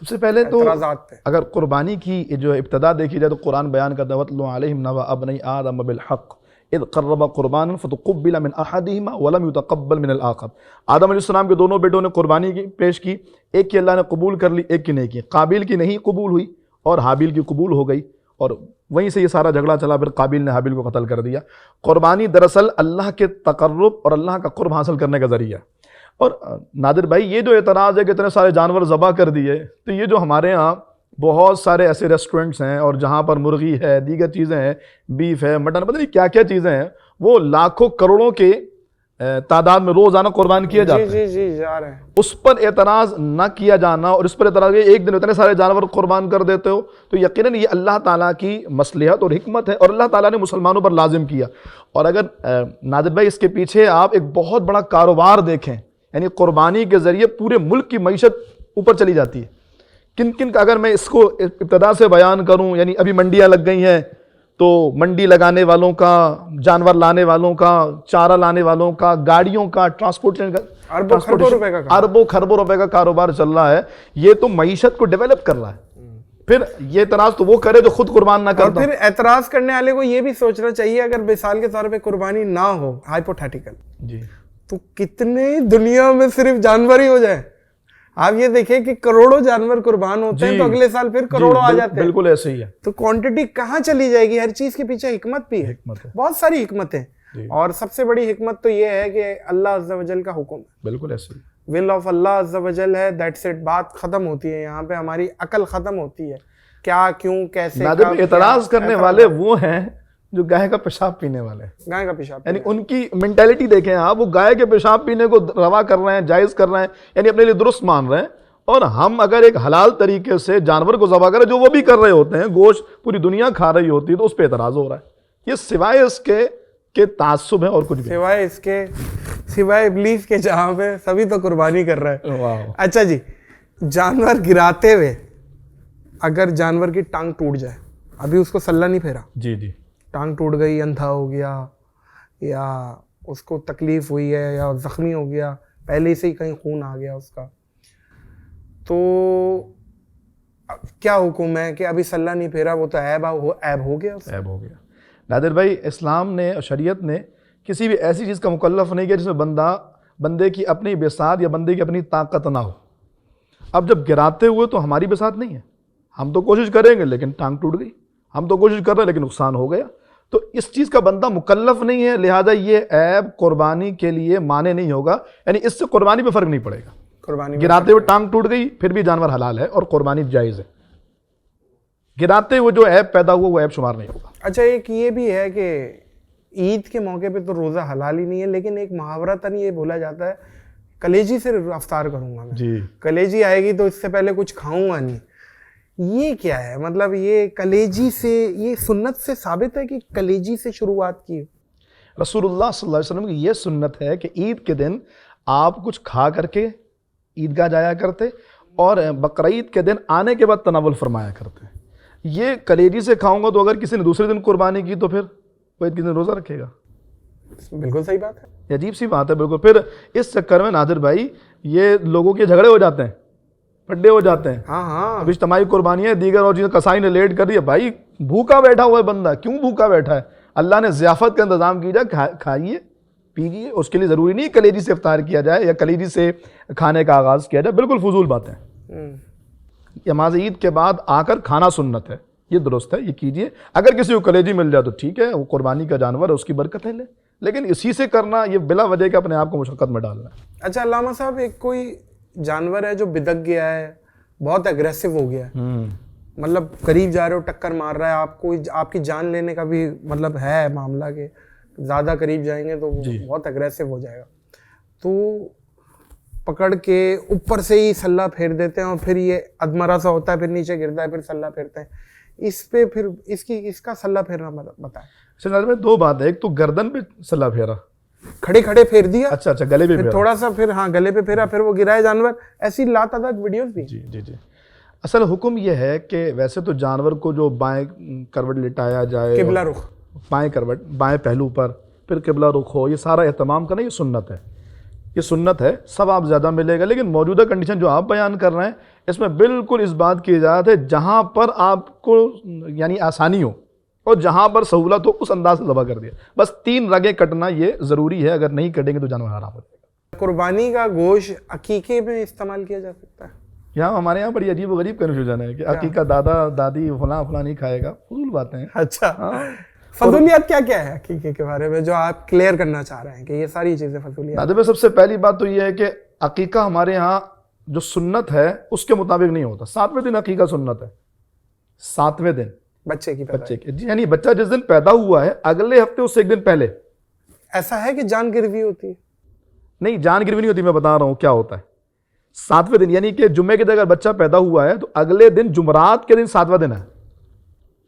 سب سے پہلے تو اعتراضات پہ اگر قربانی کی جو ابتدا دیکھی جائے تو قرآن بیان کرتا ہے وَاتْلُ عَلَيْهِمْ نَبَأَ ابْنَيْ آدَمَ بِالْحَقِّ اِذْ قَرَّبَا قُرْبَانًا فَتُقُبِّلَ مِنْ أَحَدِهِمَا وَلَمْ يُتَقَبَّلْ مِنَ الْآخَرِ. آدم علیہ السلام کے دونوں بیٹوں نے قربانی پیش کی, ایک کی اللہ نے قبول کر لی, ایک کی نہیں کی. قابیل کی نہیں قبول ہوئی اور حابیل کی قبول ہو گئی, اور وہیں سے یہ سارا جھگڑا چلا, پھر قابیل نے حابیل کو قتل کر دیا. قربانی دراصل اللہ کے تقرب اور اللہ کا قرب حاصل کرنے کا ذریعہ. اور نادر بھائی یہ جو اعتراض ہے کہ اتنے سارے جانور ذبح کر دیے, تو یہ جو ہمارے ہاں بہت سارے ایسے ریسٹورنٹس ہیں اور جہاں پر مرغی ہے, دیگر چیزیں ہیں, بیف ہے, مٹن, پتہ نہیں کیا کیا چیزیں ہیں, وہ لاکھوں کروڑوں کے تعداد میں روزانہ قربان کیے جاتے ہیں. جی جا رہے ہیں. اس پر اعتراض نہ کیا جانا, اور اس پر اعتراض کہ ایک دن اتنے سارے جانور قربان کر دیتے ہو, تو یقیناً یہ اللہ تعالیٰ کی مصلحت اور حکمت ہے, اور اللہ تعالیٰ نے مسلمانوں پر لازم کیا. اور اگر نادر بھائی اس کے پیچھے آپ ایک بہت بڑا کاروبار دیکھیں, یعنی قربانی کے ذریعے پورے ملک کی معیشت اوپر چلی جاتی ہے. کن کن کا اگر میں اس کو ابتدا سے بیان کروں, یعنی ابھی منڈیاں لگ گئی ہیں, تو منڈی لگانے والوں کا, جانور لانے والوں کا, چارہ لانے والوں کا, گاڑیوں کا, ٹرانسپورٹیشن کا, اربوں خربوں روپے کا کاروبار چل رہا ہے. یہ تو معیشت کو ڈیولپ کر رہا ہے. پھر یہ اعتراض تو وہ کرے جو خود قربان نہ کرتا. پھر اعتراض کرنے والے کو یہ بھی سوچنا چاہیے اگر مثال کے طور پہ قربانی نہ ہو, ہائپوتھیٹیکل, جی, تو کتنے دنیا میں صرف جانور ہی ہو جائے. آپ یہ دیکھیں کہ کروڑوں جانور قربان ہوتے ہیں تو اگلے سال پھر کروڑوں آ جاتے ہیں. بالکل ایسے ہی ہے. تو کوانٹٹی کہاں چلی جائے گی؟ ہر چیز کے پیچھے حکمت بھی ہے, بہت ساری حکمتیں. اور سب سے بڑی حکمت تو یہ ہے کہ اللہ عز و جل کا حکم ہے. بالکل ایسے ہی. ول آف اللہ عز و جل ہے, دیٹس اٹ. بات ختم ہوتی ہے یہاں پہ, ہماری عقل ختم ہوتی ہے کیا کیوں کیسے نادر بھائی اعتراض کرنے والے وہ ہیں جو گائے کا پیشاب پینے والے ہیں. گائے کا پیشاب یعنی ان کی مینٹیلٹی دیکھیں آپ, وہ گائے کے پیشاب پینے کو روا کر رہے ہیں, جائز کر رہے ہیں, یعنی اپنے لیے درست مان رہے ہیں. اور ہم اگر ایک حلال طریقے سے جانور کو ذبح کریں جو وہ بھی کر رہے ہوتے ہیں, گوشت پوری دنیا کھا رہی ہوتی ہے, تو اس پہ اعتراض ہو رہا ہے. یہ سوائے اس کے تعصب ہے اور کچھ بھی, سوائے اس کے, سوائے ابلیس کے جہاں پہ سبھی تو قربانی کر رہا ہے. اچھا جی, جانور گراتے ہوئے اگر جانور کی ٹانگ ٹوٹ جائے, ابھی اس کو سلہ نہیں پھیرا, جی جی, ٹانگ ٹوٹ گئی, اندھا ہو گیا, یا اس کو تکلیف ہوئی ہے, یا زخمی ہو گیا, پہلے سے ہی کہیں خون آ گیا اس کا, تو کیا حکم ہے کہ ابھی سلہ نہیں پھیرا, وہ تو عیب ہو گیا, عیب ہو گیا. نادر بھائی, اسلام نے اور شریعت نے کسی بھی ایسی چیز کا مکلف نہیں کیا جس میں بندے کی اپنی بساط یا بندے کی اپنی طاقت نہ ہو. اب جب گراتے ہوئے تو ہماری بساط نہیں ہے, ہم تو کوشش کریں گے لیکن ٹانگ ٹوٹ گئی, ہم تو کوشش کر رہے ہیں لیکن نقصان ہو گیا, تو اس چیز کا بندہ مکلف نہیں ہے, لہذا یہ عیب قربانی کے لیے مانے نہیں ہوگا. یعنی اس سے قربانی پہ فرق نہیں پڑے گا. قربانی گراتے ہوئے ٹانگ ٹوٹ گئی پھر بھی جانور حلال ہے اور قربانی جائز ہے, گراتے ہوئے جو عیب پیدا ہوا وہ عیب شمار نہیں ہوگا. اچھا, ایک یہ بھی ہے کہ عید کے موقع پہ تو روزہ حلال ہی نہیں ہے, لیکن ایک محاورتاً یہ بولا جاتا ہے کلیجی سے افطار کروں گا میں, جی, کلیجی آئے گی تو اس سے پہلے کچھ کھاؤں گا نہیں. یہ کیا ہے مطلب, یہ کلیجی سے, یہ سنت سے ثابت ہے کہ کلیجی سے شروعات کی؟ رسول اللہ صلی اللہ علیہ وسلم کی یہ سنت ہے کہ عید کے دن آپ کچھ کھا کر کے عیدگاہ جایا کرتے اور بقرعید کے دن آنے کے بعد تناول فرمایا کرتے. یہ کلیجی سے کھاؤں گا تو اگر کسی نے دوسرے دن قربانی کی تو پھر وہ عید کے دن روزہ رکھے گا. بالکل صحیح بات ہے, یہ عجیب سی بات ہے بالکل. پھر اس چکر میں نادر بھائی یہ لوگوں کے جھگڑے ہو جاتے ہیں, پڈے ہو جاتے ہیں. ہاں, اب اجتماعی قربانی ہے, دیگر اور چیزیں کسائی نے لیٹ کر دی ہے. بھائی بھوکا بیٹھا ہوا ہے بندہ, کیوں بھوکا بیٹھا ہے؟ اللہ نے ضیافت کا انتظام کیا جائے, کھائیے پیجیے. اس کے لیے ضروری نہیں کلیجی سے افطار کیا جائے یا کلیجی سے کھانے کا آغاز کیا جائے, بالکل فضول باتیں. نماز عید کے بعد آ کر کھانا سنت ہے, یہ درست ہے, یہ کیجیے. اگر کسی کو کلیجی مل جائے تو ٹھیک ہے, وہ قربانی کا جانور ہے, اس کی برکتیں لے, لیکن اسی سے کرنا یہ بلا وجہ کہ اپنے آپ کو مشقت میں ڈالنا ہے. اچھا علامہ صاحب, ایک کوئی جانور ہے جو بدک گیا ہے, بہت اگریسو ہو گیا ہے, مطلب قریب جا رہے ہو ٹکر مار رہا ہے, آپ کو آپ کی جان لینے کا بھی مطلب ہے معاملہ کہ زیادہ قریب جائیں گے تو بہت اگریسو ہو جائے گا, تو پکڑ کے اوپر سے ہی سلہ پھیر دیتے ہیں اور پھر یہ ادمرا سا ہوتا ہے, پھر نیچے گرتا ہے, پھر سلہ پھیرتے ہیں. اس پہ پھر اس کا سلہ پھیرنا بتائیں. چلو میں دو بات ہے, ایک تو گردن پہ سلہ پھیرا, کھڑے کھڑے پھیر دیا, اچھا گلے پہ پھیرا, تھوڑا سا پھر ہاں گلے پہ پھیرا, پھر وہ گرائے جانور, ایسی لاتعداد ویڈیوز بھی. جی جی جی. اصل حکم یہ ہے کہ ویسے تو جانور کو جو بائیں کروٹ لٹایا جائے, قبلہ رخ, بائیں کروٹ بائیں پہلو پر, پھر قبلہ رخ ہو, یہ سارا اہتمام کرنا یہ سنت ہے, یہ سنت ہے, سب آپ زیادہ ملے گا. لیکن موجودہ کنڈیشن جو آپ بیان کر رہے ہیں اس میں بالکل اس بات کی اجازت ہے جہاں پر آپ کو یعنی آسانی ہو اور جہاں پر سہولت ہو اس انداز سے ذبح کر دیا. بس 3 رگیں کٹنا یہ ضروری ہے, اگر نہیں کٹیں گے تو جانور حرام ہو جائے گا. قربانی کا گوشت عقیقے میں استعمال کیا جا سکتا ہے؟ یہاں ہمارے یہاں بڑی عجیب و غریب کنفیوژن ہے کہ عقیقہ دادا دادی فلاں نہیں کھائے گا, فضول باتیں ہیں. اچھا, فضولیات کیا ہے عقیقے کے بارے میں جو آپ کلیئر کرنا چاہ رہے ہیں کہ یہ ساری چیزیں فضولیات؟ نادر بھائی, سب سے پہلی بات تو یہ ہے کہ عقیقہ ہمارے یہاں جو سنت ہے اس کے مطابق نہیں ہوتا. 7ویں دن عقیقہ سنت ہے, 7ویں دن بچے کی, یعنی بچہ جس دن پیدا ہوا ہے اگلے ہفتے اس سے 1 دن پہلے. ایسا ہے کہ جان گروی ہوتی ہے؟ نہیں, جان گروی نہیں ہوتی, میں بتا رہا ہوں کیا ہوتا ہے. 7ویں دن یعنی کہ جمعے کے دن اگر بچہ پیدا ہوا ہے تو اگلے دن جمعرات کے دن 7واں دن ہے,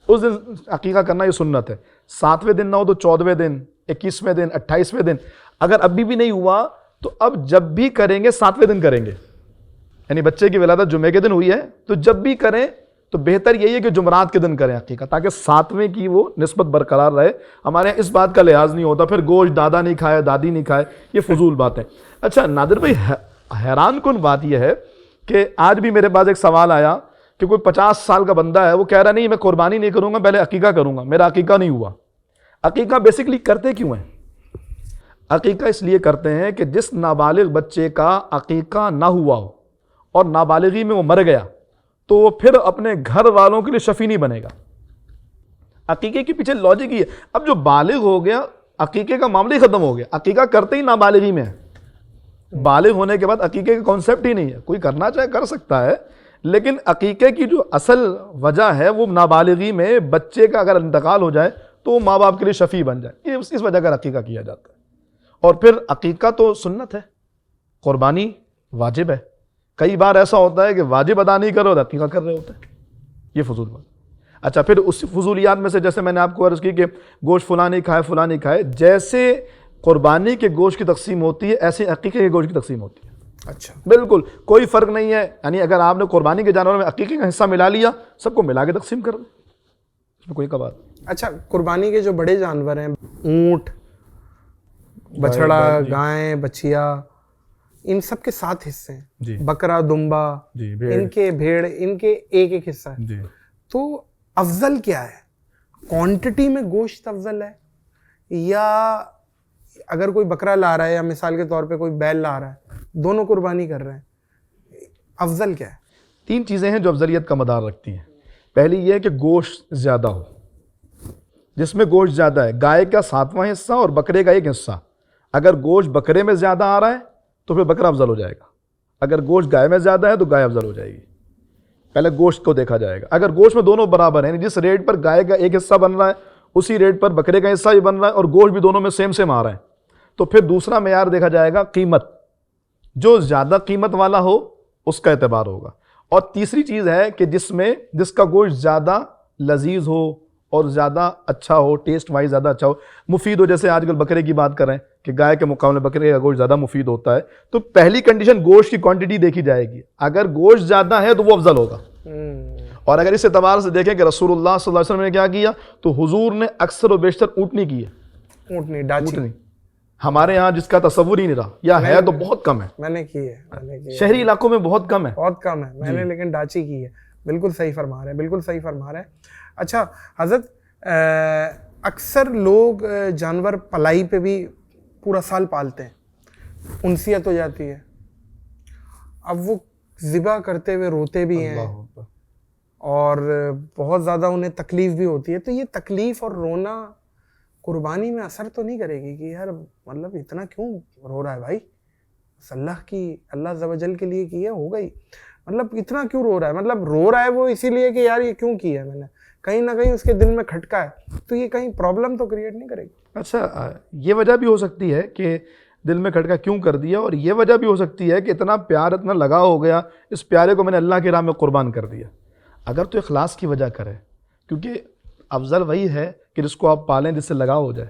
اس دن عقیقہ کرنا یہ سنت ہے. 7ویں دن نہ ہو تو 14ویں دن, 21ویں دن, 28ویں دن. اگر ابھی بھی نہیں ہوا تو اب جب بھی کریں گے 7ویں دن کریں گے. یعنی بچے کی ولادت جمعے کے دن ہوئی ہے تو جب بھی کریں تو بہتر یہی ہے کہ جمعرات کے دن کریں عقیقہ, تاکہ 7ویں کی وہ نسبت برقرار رہے. ہمارے یہاں اس بات کا لحاظ نہیں ہوتا پھر گوشت دادا نہیں کھائے دادی نہیں کھائے, یہ فضول بات ہے. اچھا نادر بھائی, حیران کن بات یہ ہے کہ آج بھی میرے پاس ایک سوال آیا کہ کوئی 50 سال کا بندہ ہے, وہ کہہ رہا نہیں میں قربانی نہیں کروں گا, پہلے عقیقہ کروں گا, میرا عقیقہ نہیں ہوا. عقیقہ بیسکلی کرتے کیوں ہیں؟ عقیقہ اس لیے کرتے ہیں کہ جس نابالغ بچے کا عقیقہ نہ ہوا ہو اور نابالغی میں وہ مر گیا تو وہ پھر اپنے گھر والوں کے لیے شفیع نہیں بنے گا. عقیقے کے پیچھے لاجک یہ ہے, اب جو بالغ ہو گیا عقیقے کا معاملہ ہی ختم ہو گیا. عقیقہ کرتے ہی نابالغی میں ہے, بالغ ہونے کے بعد عقیقے کا کانسیپٹ ہی نہیں ہے. کوئی کرنا چاہے کر سکتا ہے لیکن عقیقے کی جو اصل وجہ ہے وہ نابالغی میں بچے کا اگر انتقال ہو جائے تو وہ ماں باپ کے لیے شفیع بن جائے، یہ اس وجہ کا عقیقہ کیا جاتا ہے۔ اور پھر عقیقہ تو سنت ہے، قربانی واجب ہے۔ کئی بار ایسا ہوتا ہے کہ واجب ادا نہیں کر رہے ہوتے، عقیقہ کر رہے ہوتے ہیں، یہ فضول بات۔ اچھا، پھر اس فضولیات میں سے جیسے میں نے آپ کو عرض کی کہ گوشت فلاں نہیں کھائے فلاں نہیں کھائے، جیسے قربانی کے گوشت کی تقسیم ہوتی ہے ایسے عقیقے کے گوشت کی تقسیم ہوتی ہے۔ اچھا، بالکل کوئی فرق نہیں ہے، یعنی اگر آپ نے قربانی کے جانوروں میں عقیقے کا حصہ ملا لیا، سب کو ملا کے تقسیم کر دیں، اس میں کوئی بات نہیں۔ اچھا، قربانی کے جو بڑے جانور ہیں، اونٹ، بچڑا، گائیں، بچیا، ان سب کے 7 حصے ہیں، جی، بکرا، دمبا، جی، ان کے بھیڑ، ان کے ایک ایک حصہ ہے۔ جی، تو افضل کیا ہے؟ کوانٹٹی میں گوشت افضل ہے، یا اگر کوئی بکرا لا رہا ہے یا مثال کے طور پہ کوئی بیل لا رہا ہے، دونوں قربانی کر رہے ہیں، افضل کیا ہے؟ 3 چیزیں ہیں جو افضلیت کا مدار رکھتی ہیں۔ پہلی یہ ہے کہ گوشت زیادہ ہو، جس میں گوشت زیادہ ہے، گائے کا 7واں حصہ اور بکرے کا 1 حصہ۔ اگر گوشت بکرے میں زیادہ آ رہا ہے تو پھر بکرا افضل ہو جائے گا، اگر گوشت گائے میں زیادہ ہے تو گائے افضل ہو جائے گی۔ پہلے گوشت کو دیکھا جائے گا، اگر گوشت میں دونوں برابر ہیں، جس ریٹ پر گائے کا 1 حصہ بن رہا ہے اسی ریٹ پر بکرے کا حصہ بھی بن رہا ہے اور گوشت بھی دونوں میں سیم آ رہا ہے، تو پھر دوسرا معیار دیکھا جائے گا قیمت، جو زیادہ قیمت والا ہو اس کا اعتبار ہوگا۔ اور تیسری چیز ہے کہ جس کا گوشت زیادہ لذیذ ہو اور زیادہ اچھا ہو، ٹیسٹ وائز زیادہ اچھا ہو، مفید ہو، جیسے آج کل بکرے کی بات کریں کہ گائے کے مقابلے بکرے کا گوشت زیادہ مفید ہوتا ہے، تو پہلی کنڈیشن گوشت کی کوانٹٹی دیکھی جائے گی، اگر گوشت زیادہ ہے تو وہ افضل ہوگا۔ اور اگر اس اعتبار سے دیکھیں کہ رسول اللہ صلی اللہ علیہ وسلم نے کیا کیا، تو حضور نے اکثر و بیشتر اونٹنی کی ہے، اونٹنی، ڈاچی، اونٹنی۔ ہمارے ہاں جس کا تصور ہی نہیں رہا، یا ہے تو بہت کم ہے، میں نے کی ہے، شہری علاقوں میں بہت کم ہے، بہت کم ہے، میں نے لیکن ڈاچی کی ہے۔ بالکل صحیح فرما رہے ہیں، بالکل صحیح فرما رہے ہیں۔ اچھا حضرت، اکثر لوگ جانور پلائی پہ بھی پورا سال پالتے ہیں، انسیت ہو جاتی ہے، اب وہ ذبح کرتے ہوئے روتے بھی ہیں اور بہت زیادہ انہیں تکلیف بھی ہوتی ہے، تو یہ تکلیف اور رونا قربانی میں اثر تو نہیں کرے گی کہ یار مطلب اتنا کیوں رو رہا ہے بھائی، اللہ عز و جل کے لیے کی ہے، ہو گئی، مطلب اتنا کیوں رو رہا ہے؟ مطلب رو رہا ہے وہ اسی لیے کہ یار یہ کیوں کیا ہے میں نے، کہیں نہ کہیں اس کے دل میں کھٹکا ہے، تو یہ کہیں پرابلم تو کریٹ نہیں کرے گی؟ اچھا، یہ وجہ بھی ہو سکتی ہے کہ دل میں کھٹکا کیوں کر دیا، اور یہ وجہ بھی ہو سکتی ہے کہ اتنا پیار، اتنا لگا ہو گیا، اس پیارے کو میں نے اللہ کی راہ میں قربان کر دیا۔ اگر تو اخلاص کی وجہ کرے، کیونکہ افضل وہی ہے کہ جس کو آپ پالیں جس سے لگاؤ ہو جائے،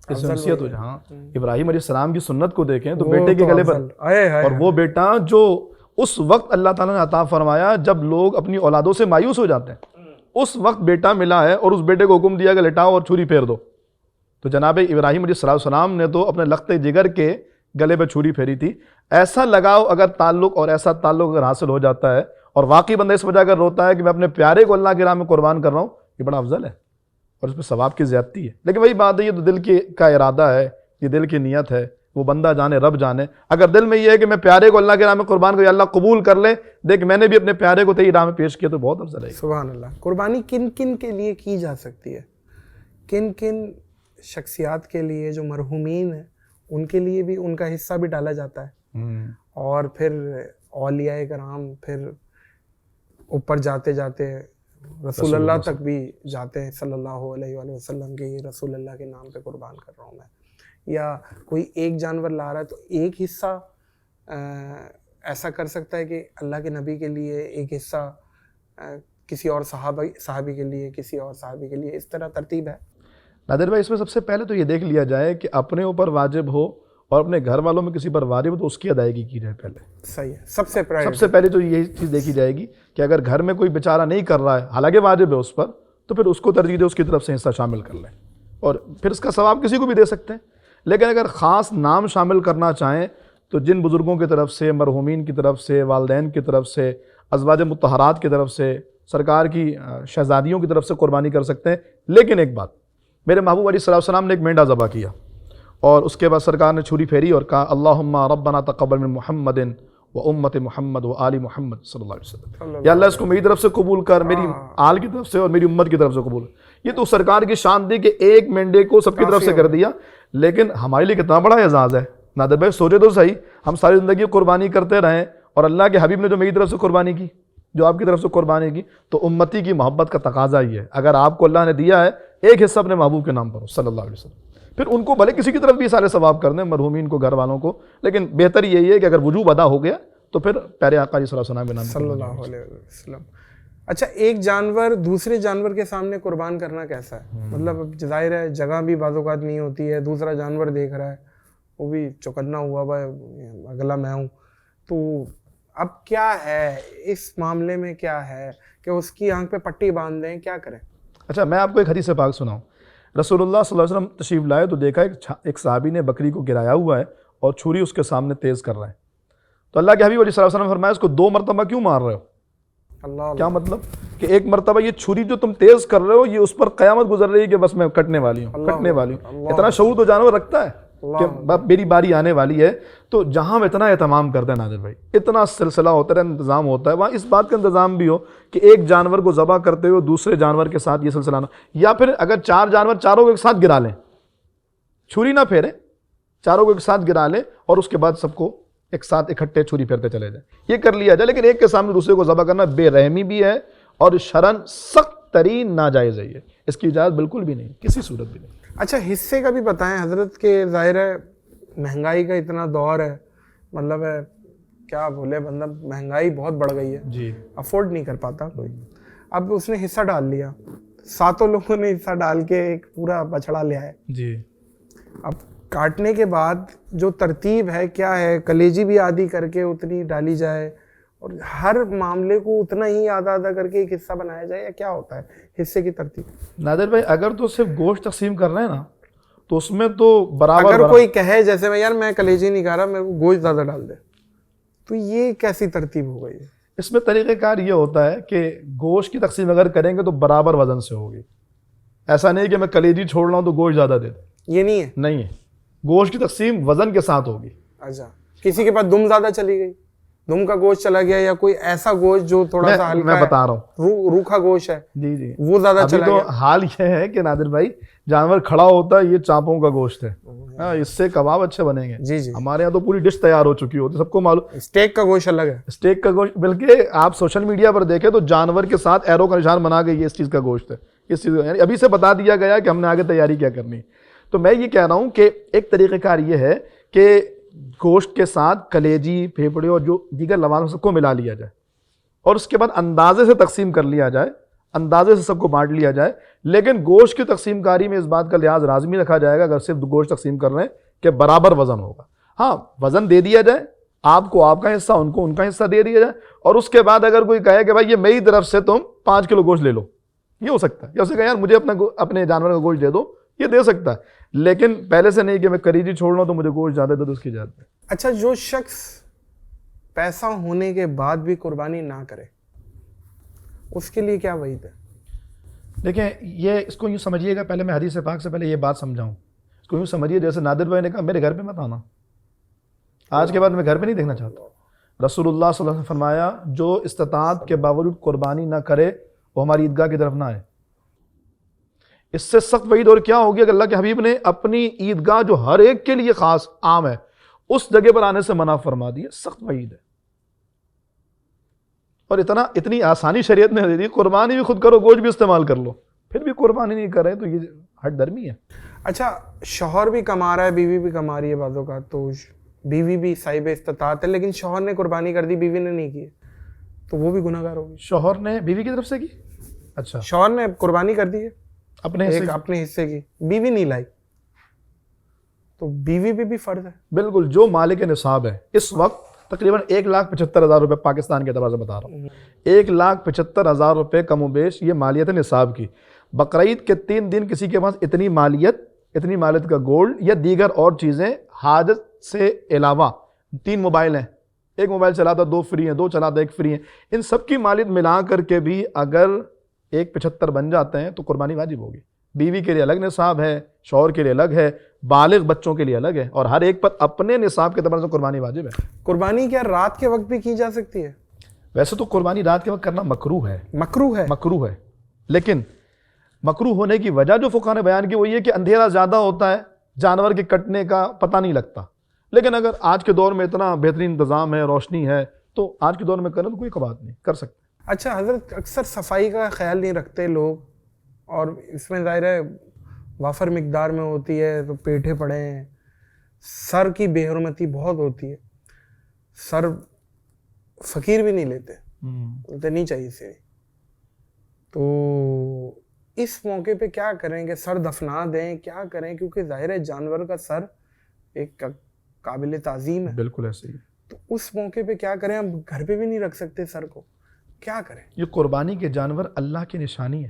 جس سے نصیحت ہو جائے۔ ہاں، ابراہیم علیہ السلام کی سنت کو دیکھیں تو بیٹے کے گلے پر، اور وہ بیٹا جو اس وقت اللہ تعالیٰ نے عطا فرمایا جب لوگ اپنی اولادوں سے مایوس ہو جاتے ہیں، اس وقت بیٹا ملا ہے اور اس بیٹے کو حکم دیا کہ لٹاؤ اور چھری پھیر دو، تو جناب ابراہیم علیہ السلام نے تو اپنے لخت جگر کے گلے پہ چھری پھیری تھی۔ ایسا لگاؤ اگر تعلق اور ایسا تعلق اگر حاصل ہو جاتا ہے اور واقعی بندہ اس وجہ اگر روتا ہے کہ میں اپنے پیارے کو اللہ کی راہ میں قربان کر رہا ہوں، یہ بڑا افضل ہے اور اس پہ ثواب کی زیادتی ہے۔ لیکن وہی بات ہے، یہ تو دل کا ارادہ ہے، یہ دل کی نیت ہے، وہ بندہ جانے رب جانے۔ اگر دل میں یہ ہے کہ میں پیارے کو اللہ کی راہ میں قربان کروں، اللہ قبول کر لے، دیکھ میں نے بھی اپنے پیارے کو تیری راہ میں پیش کیا، تو بہت افضل ہے۔ سبحان اللہ۔ قربانی کن کن کے لیے کی جا سکتی ہے؟ کن کن شخصیات کے لیے جو مرحومین ہیں ان کے لیے بھی ان کا حصہ بھی ڈالا جاتا ہے، اور پھر اولیاء کرام پھر اوپر جاتے جاتے رسول اللہ تک بھی جاتے ہیں صلی اللہ علیہ وآلہ وسلم کہ یہ رسول اللہ کے نام پہ قربان کر رہا ہوں میں، یا کوئی ایک جانور لا رہا ہے تو ایک حصہ ایسا کر سکتا ہے کہ اللہ کے نبی کے لیے، ایک حصہ کسی اور صحابی کے لیے، کسی اور صحابی کے لیے، اس طرح ترتیب ہے؟ نادر بھائی، اس میں سب سے پہلے تو یہ دیکھ لیا جائے کہ اپنے اوپر واجب ہو اور اپنے گھر والوں میں کسی پر واجب ہو تو اس کی ادائیگی کی جائے پہلے۔ صحیح ہے، سب سے پہلے تو یہی چیز دیکھی جائے گی کہ اگر گھر میں کوئی بیچارہ نہیں کر رہا ہے، حالانکہ واجب ہے اس پر، تو پھر اس کو ترجیح دے، اس کی طرف سے حصہ شامل کر لیں، اور پھر اس کا ثواب کسی کو بھی دے سکتے ہیں۔ لیکن اگر خاص نام شامل کرنا چاہیں تو جن بزرگوں کی طرف سے، مرحومین کی طرف سے، والدین کی طرف سے، ازواج مطہرات کی طرف سے، سرکار کی شہزادیوں کی طرف سے قربانی کر سکتے ہیں۔ لیکن ایک بات، میرے محبوب علیہ الصلوۃ والسلام نے ایک مینڈا ذبح کیا اور اس کے بعد سرکار نے چھری پھیری اور کہا اللہم ربنا تقبل من محمد و امت محمد و آل محمد صلی اللہ علیہ وسلم، یا اللہ اس کو میری طرف سے قبول کر، میری آل کی طرف سے اور میری امت کی طرف سے قبول۔ یہ تو سرکار کی شان تھی کہ ایک مینڈے کو سب کی طرف سے کر دیا، لیکن ہمارے لیے کتنا بڑا اعزاز ہے۔ نادر بھائی سوچے تو صحیح، ہم ساری زندگی قربانی کرتے رہیں اور اللہ کے حبیب نے جو میری طرف سے قربانی کی، جو آپ کی طرف سے قربانی کی، تو امتی کی محبت کا تقاضا ہی ہے، اگر آپ کو اللہ نے دیا ہے ایک حصہ اپنے محبوب کے نام پر ہو صلی اللہ علیہ وسلم، پھر ان کو بھلے کسی کی طرف بھی سارے ثواب کر دیں، مرحومین کو، گھر والوں کو، لیکن بہتر یہی ہے کہ اگر وجوب ادا ہو گیا تو پھر پیارے آقا صلی اللہ علیہ وسلم کے نام صلی اللہ علیہ وسلم۔ اچھا، ایک جانور دوسرے جانور کے سامنے قربان کرنا کیسا ہے؟ مطلب اب ظاہر ہے جگہ بھی بعض اوقات نہیں ہوتی ہے، دوسرا جانور دیکھ رہا ہے، وہ بھی چوکنا ہوا ہوا ہے، اگلا میں ہوں، تو اب کیا ہے اس معاملے میں، کیا ہے کہ اس کی آنکھ پہ پٹی باندھ دیں، کیا کریں؟ اچھا، میں آپ کو ایک حدیث پاک سناؤں۔ رسول اللہ صلی اللہ علیہ وسلم تشریف لائے تو دیکھا ایک صحابی نے بکری کو گرایا ہوا ہے اور چھری اس کے سامنے تیز کر رہا ہے، تو اللہ کے حبیب علیہ الصلوۃ والسلام نے فرمایا اس کو 2 مرتبہ کیوں مار رہے ہو؟ اللہ کیا مطلب کہ ایک مرتبہ یہ چھری جو تم تیز کر رہے ہو یہ اس پر قیامت گزر رہی ہے کہ بس میں کٹنے والی ہوں، کٹنے والی ہوں۔ اتنا شعور تو جانور رکھتا ہے کہ میری باری آنے والی ہے، تو جہاں ہم اتنا اہتمام کرتے ہیں نادر بھائی، اتنا سلسلہ ہوتا ہے، انتظام ہوتا ہے، وہاں اس بات کا انتظام بھی ہو کہ ایک جانور کو ذبح کرتے ہوئے دوسرے جانور کے ساتھ یہ سلسلہ نہ، یا پھر اگر 4 جانور چاروں کو ایک ساتھ گرا لیں، چھری نہ پھیریں، چاروں کو ایک ساتھ گرا لیں اور اس کے بعد سب کو ایک ساتھ اکٹھے چھری پھیرتے چلے جائیں، یہ کر لیا جائے، لیکن ایک کے سامنے دوسرے کو ذبح کرنا بے رحمی بھی ہے اور شرعاً سخت ترین ناجائز ہے، اس کی اجازت بالکل بھی نہیں، کسی صورت بھی نہیں۔ اچھا، حصے کا بھی بتائیں حضرت، کہ ظاہر ہے مہنگائی کا اتنا دور ہے، مطلب ہے کیا بولے بندہ، مہنگائی بہت بڑھ گئی ہے، جی، افورڈ نہیں کر پاتا کوئی، اب اس نے حصہ ڈال لیا، 7 لوگوں نے حصہ ڈال کے ایک پورا بچڑا لیا ہے، جی، اب کاٹنے کے بعد جو ترتیب ہے کیا ہے؟ کلیجی بھی آدھی کر کے اتنی ڈالی جائے اور ہر معاملے کو اتنا ہی آدھا آدھا کر کے ایک حصہ بنایا جائے، یا کیا ہوتا ہے حصے کی ترتیب؟ نادر بھائی اگر تو صرف گوشت تقسیم کر رہے ہیں نا تو اس میں تو برابر اگر کوئی کہے جیسے میں یار میں کلیجی نہیں کھا رہا، میرے کو گوشت زیادہ ڈال دے، تو یہ کیسی ترتیب ہو گئی ہے؟ اس میں طریقہ کار یہ ہوتا ہے کہ گوشت کی تقسیم اگر کریں گے تو برابر وزن سے ہوگی، ایسا نہیں کہ میں کلیجی چھوڑ رہا ہوں تو گوشت زیادہ دے دیں، یہ نہیں ہے، نہیں ہے، گوشت کی تقسیم وزن کے ساتھ ہوگی۔ اچھا، کسی کے پاس دم زیادہ چلی گئی، دم کا گوشت چلا گیا، یا کوئی ایسا گوشت جو تھوڑا سا ہلکا میں ہے، بتا رہا ہوں، روکھا گوشت ہے، جی جی، وہ زیادہ ابھی چلا تو گیا، حال یہ ہے کہ نادر بھائی جانور کھڑا ہوتا ہے، یہ چانپوں کا گوشت ہے، اس سے کباب اچھے بنیں گے، جی جی، ہمارے یہاں تو پوری ڈش تیار ہو چکی ہوتی ہے، سب کو معلوم۔ اسٹیک کا گوشت الگ ہے، اسٹیک کا گوشت، بلکہ آپ سوشل میڈیا پر دیکھیں تو جانور کے ساتھ ایرو کا نشان بنا کے یہ اس چیز کا گوشت ہے، اس چیز کا، یعنی ابھی سے بتا دیا گیا کہ ہم نے آگے تیاری کیا کرنی ہے۔ تو میں یہ کہہ رہا ہوں کہ ایک طریقہ کار یہ ہے کہ گوشت کے ساتھ کلیجی، پھیپھڑے اور جو دیگر لوازم سب کو ملا لیا جائے اور اس کے بعد اندازے سے تقسیم کر لیا جائے، اندازے سے سب کو بانٹ لیا جائے، لیکن گوشت کی تقسیم کاری میں اس بات کا لحاظ لازمی رکھا جائے گا اگر صرف گوشت تقسیم کر رہے ہیں کہ برابر وزن ہوگا، ہاں وزن دے دیا جائے، آپ کو آپ کا حصہ، ان کو ان کا حصہ دے دیا جائے، اور اس کے بعد اگر کوئی کہے کہ بھائی یہ میری طرف سے تم 5 کلو گوشت لے لو، یہ ہو سکتا ہے، یا اسے کہا یار مجھے اپنے جانور کا گوشت دے دو، یہ دے سکتا ہے، لیکن پہلے سے نہیں کہ میں کلیجی چھوڑ رہا ہوں تو مجھے گوشت زیادہ دے دو، اس کی اجازت ہے۔ اچھا، جو شخص پیسہ ہونے کے بعد بھی قربانی نہ کرے اس کے لیے کیا وعید ہے؟ دیکھیں یہ اس کو یوں سمجھیے گا، پہلے میں حدیث پاک سے پہلے یہ بات سمجھاؤں، اس کو یوں سمجھیے جیسے نادر بھائی نے کہا میرے گھر پہ مت آنا، آج کے بعد میں گھر پہ نہیں دیکھنا چاہتا۔ رسول اللہ صلی اللہ علیہ وسلم نے فرمایا جو استطاعت کے باوجود قربانی نہ کرے وہ ہماری عیدگاہ کی طرف نہ آئے۔ اس سے سخت وعید اور کیا ہوگی کہ اللہ کے حبیب نے اپنی عیدگاہ جو ہر ایک کے لیے خاص عام ہے اس جگہ پر آنے سے منع فرما دی ہے، سخت وعید ہے، اور اتنی آسانی شریعت نے دے دی، قربانی بھی خود کرو، گوشت بھی استعمال کر لو، پھر بھی قربانی نہیں کر رہے تو یہ ہٹ درمی ہے۔ اچھا، شوہر بھی کما رہا ہے، بیوی بھی کما رہی ہے، بعض اوقات تو بیوی بھی صاحب استطاعت ہے لیکن شوہر نے قربانی کر دی، بیوی نے نہیں کی، تو وہ بھی گناہ گار ہوگی؟ شوہر نے بیوی کی طرف سے کی، اچھا شوہر نے قربانی کر دی ہے اپنے حصے کی، بیوی نہیں لائی، تو بیوی بھی فرض ہے؟ بالکل، جو مالک نصاب ہے اس وقت تقریباً 1,75,000 روپے پاکستان کے اعتبار سے بتا رہا ہوں، 1,75,000 روپے کم و بیش یہ مالیت نصاب کی۔ بقرعید کے 3 دن کسی کے پاس اتنی مالیت کا گولڈ یا دیگر اور چیزیں حاجت سے علاوہ، 3 موبائل ہیں، 1 موبائل چلاتا 2 فری ہیں، 2 چلاتا 1 فری ہیں، ان سب کی مالیت ملا کر کے بھی اگر 1,75 بن جاتے ہیں تو قربانی واجب ہوگی۔ بیوی کے لیے الگ نصاب ہے، شوہر کے لیے الگ ہے، بالغ بچوں کے لیے الگ ہے، اور ہر ایک پر اپنے نصاب کے اعتبار سے قربانی واجب ہے۔ قربانی کیا رات کے وقت بھی کی جا سکتی ہے؟ ویسے تو قربانی رات کے وقت کرنا مکروہ ہے، مکروہ ہے، لیکن مکروہ ہونے کی وجہ جو فقہاء نے بیان کی وہ یہ کہ اندھیرا زیادہ ہوتا ہے، جانور کے کٹنے کا پتہ نہیں لگتا، لیکن اگر آج کے دور میں اتنا بہترین انتظام ہے، روشنی ہے، تو آج کے دور میں کریں تو کوئی بات نہیں، کر سکتے۔ اچھا حضرت، اکثر صفائی کا خیال نہیں رکھتے لوگ، اور اس میں ظاہر ہے وافر مقدار میں ہوتی ہے تو پیٹھے پڑے ہیں. سر کی بے حرمتی بہت ہوتی ہے، سر فقیر بھی نہیں لیتے، بولتے نہیں چاہیے سے. تو اس موقع پہ کیا کریں کہ سر دفنا دیں، کیا کریں؟ کیونکہ ظاہر ہے جانور کا سر ایک قابل تعظیم ہے. بالکل ایسے ہی. تو اس موقع پہ کیا کریں؟ ہم گھر پہ بھی نہیں رکھ سکتے سر کو، کیا کریں؟ یہ قربانی کے جانور اللہ کی نشانی ہے،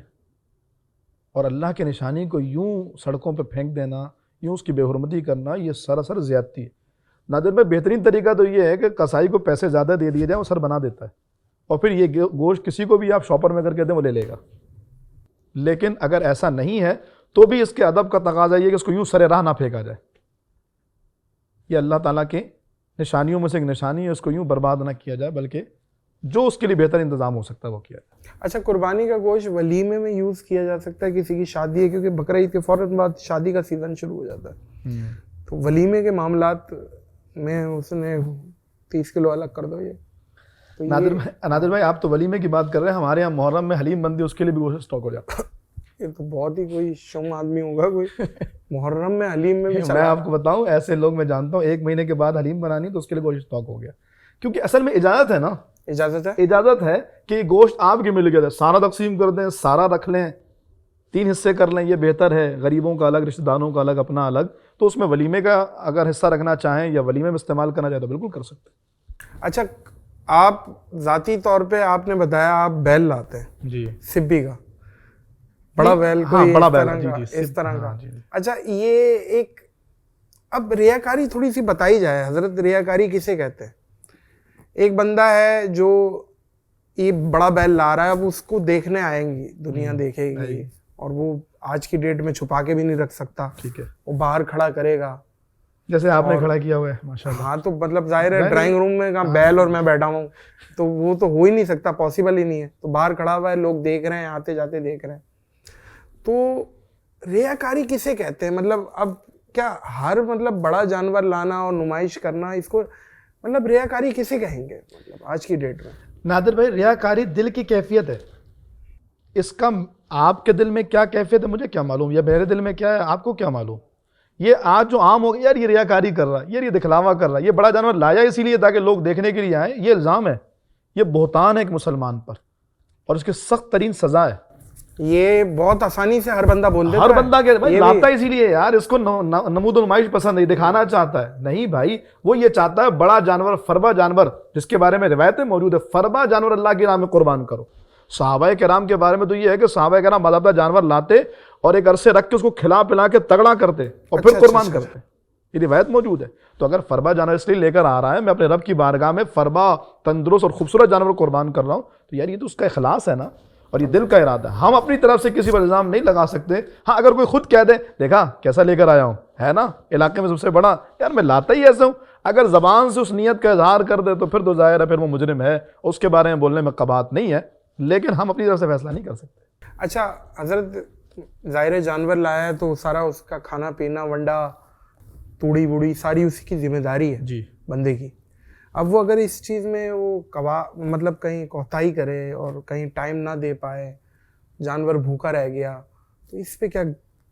اور اللہ کی نشانی کو یوں سڑکوں پہ پھینک دینا، یوں اس کی بے حرمتی کرنا، یہ سراسر زیادتی ہے. نادر بھائی، بہترین طریقہ تو یہ ہے کہ قصائی کو پیسے زیادہ دے دیے جائیں، وہ سر بنا دیتا ہے، اور پھر یہ گوشت کسی کو بھی آپ شاپر میں کر کے دیں وہ لے لے گا. لیکن اگر ایسا نہیں ہے تو بھی اس کے ادب کا تقاضا یہ کہ اس کو یوں سر راہ نہ پھینکا جائے. یہ اللہ تعالیٰ کے نشانیوں میں سے ایک نشانی ہے، اس کو یوں برباد نہ کیا جائے، بلکہ جو اس کے لیے بہتر انتظام ہو سکتا ہے وہ کیا جائے. اچھا، قربانی کا گوشت ولیمے میں یوز کیا جا سکتا ہے؟ کسی کی شادی ہے، کیونکہ بقرعید کے فوراً بعد شادی کا سیزن شروع ہو جاتا ہے، تو ولیمے کے معاملات میں اس نے 30 کلو الگ کر دو. یہ نادر بھائی آپ تو ولیمے کی بات کر رہے ہیں، ہمارے یہاں محرم میں حلیم بندی، اس کے لیے بھی گوشت اسٹاک ہو جاتا ہے. یہ تو بہت ہی کوئی شم آدمی ہوگا کوئی محرم میں حلیم میں بھی. میں آپ کو بتاؤں ایسے لوگ میں جانتا ہوں، 1 مہینے کے بعد حلیم بنانی تو اس کے لیے گوشت اسٹاک ہو گیا. کیونکہ اصل میں اجازت ہے نا، اجازت ہے کہ یہ گوشت آپ کے مل گیا، سارا تقسیم کر دیں، سارا رکھ لیں، 3 حصے کر لیں، یہ بہتر ہے. غریبوں کا الگ، رشتہ داروں کا الگ، اپنا الگ. تو اس میں ولیمے کا اگر حصہ رکھنا چاہیں یا ولیمے میں استعمال کرنا چاہیں تو بالکل کر سکتے ہیں. اچھا، آپ ذاتی طور پہ آپ نے بتایا آپ بیل لاتے ہیں جی، سبی کا بڑا بیل، بڑا بیل اس طرح کا. اچھا، یہ ایک اب ریاکاری تھوڑی سی بتائی جائے حضرت. ریاکاری کسے کہتے ہیں؟ ایک بندہ ہے جو یہ بڑا بیل لا رہا ہے، اب اس کو دیکھنے آئیں گی، دنیا دیکھے گی، اور وہ آج کی ڈیٹ میں چھپا کے بھی نہیں رکھ سکتا. ٹھیک ہے، وہ باہر کھڑا کرے گا جیسے آپ نے کھڑا کیا ہوا ہے ماشاءاللہ. ہاں، تو مطلب ظاہر ہے ڈرائنگ روم میں کہاں بیل اور میں بیٹھا ہوں، تو وہ تو ہو ہی نہیں سکتا، پاسبل ہی نہیں ہے. تو باہر کھڑا ہوا ہے، لوگ دیکھ رہے ہیں، آتے جاتے دیکھ رہے ہیں. تو ریاکاری کسے کہتے ہیں؟ مطلب اب کیا ہر مطلب بڑا جانور لانا اور نمائش کرنا، اس کو مطلب ریاکاری کسے کہیں گے مطلب آج کی ڈیٹ میں؟ نادر بھائی، ریاکاری دل کی کیفیت ہے. اس کا آپ کے دل میں کیا کیفیت ہے مجھے کیا معلوم، یا میرے دل میں کیا ہے آپ کو کیا معلوم. یہ آج جو عام ہو گیا، یار یہ ریاکاری کر رہا ہے، یار یہ دکھلاوا کر رہا ہے، یہ بڑا جانور لایا اسی لیے تاکہ لوگ دیکھنے کے لیے آئیں. یہ الزام ہے، یہ بہتان ہے ایک مسلمان پر، اور اس کی سخت ترین سزا ہے. یہ بہت آسانی سے ہر بندہ بول دیتا ہے، ہر بندہ کہ بھائی لاتا اسی لیے یار، اس کو نمود و نمائش پسند ہے، دکھانا چاہتا ہے. نہیں بھائی، وہ یہ چاہتا ہے بڑا جانور، فربا جانور، جس کے بارے میں روایتیں موجود ہے، فربا جانور اللہ کے نام میں قربان کرو. صحابہ کرام کے بارے میں تو یہ ہے کہ صحابہ کرام باضابطہ جانور لاتے اور ایک عرصے رکھ کے اس کو کھلا پلا کے تگڑا کرتے اور پھر قربان کرتے. یہ روایت موجود ہے. تو اگر فربا جانور اس لیے لے کر آ رہا ہے، میں اپنے رب کی بارگاہ میں فربا، تندرست اور خوبصورت جانور قربان کر رہا ہوں، تو یار یہ تو اس کا اخلاص ہے نا، اور یہ دل کا ارادہ ہے. ہم اپنی طرف سے کسی پر الزام نہیں لگا سکتے. ہاں، اگر کوئی خود کہہ دے دیکھا کیسا لے کر آیا ہوں، ہے نا علاقے میں سب سے بڑا، یار میں لاتا ہی ایسا ہوں، اگر زبان سے اس نیت کا اظہار کر دے تو پھر تو ظاہر ہے پھر وہ مجرم ہے، اس کے بارے میں بولنے میں قباحت نہیں ہے. لیکن ہم اپنی طرف سے فیصلہ نہیں کر سکتے. اچھا حضرت، ظاہر جانور لایا ہے تو سارا اس کا کھانا پینا، ونڈا توڑی بوڑی ساری اسی کی ذمہ داری ہے جی بندے کی. اب وہ اگر اس چیز میں وہ مطلب کہیں کوتاہی کرے اور کہیں ٹائم نہ دے پائے، جانور بھوکا رہ گیا، تو اس پہ کیا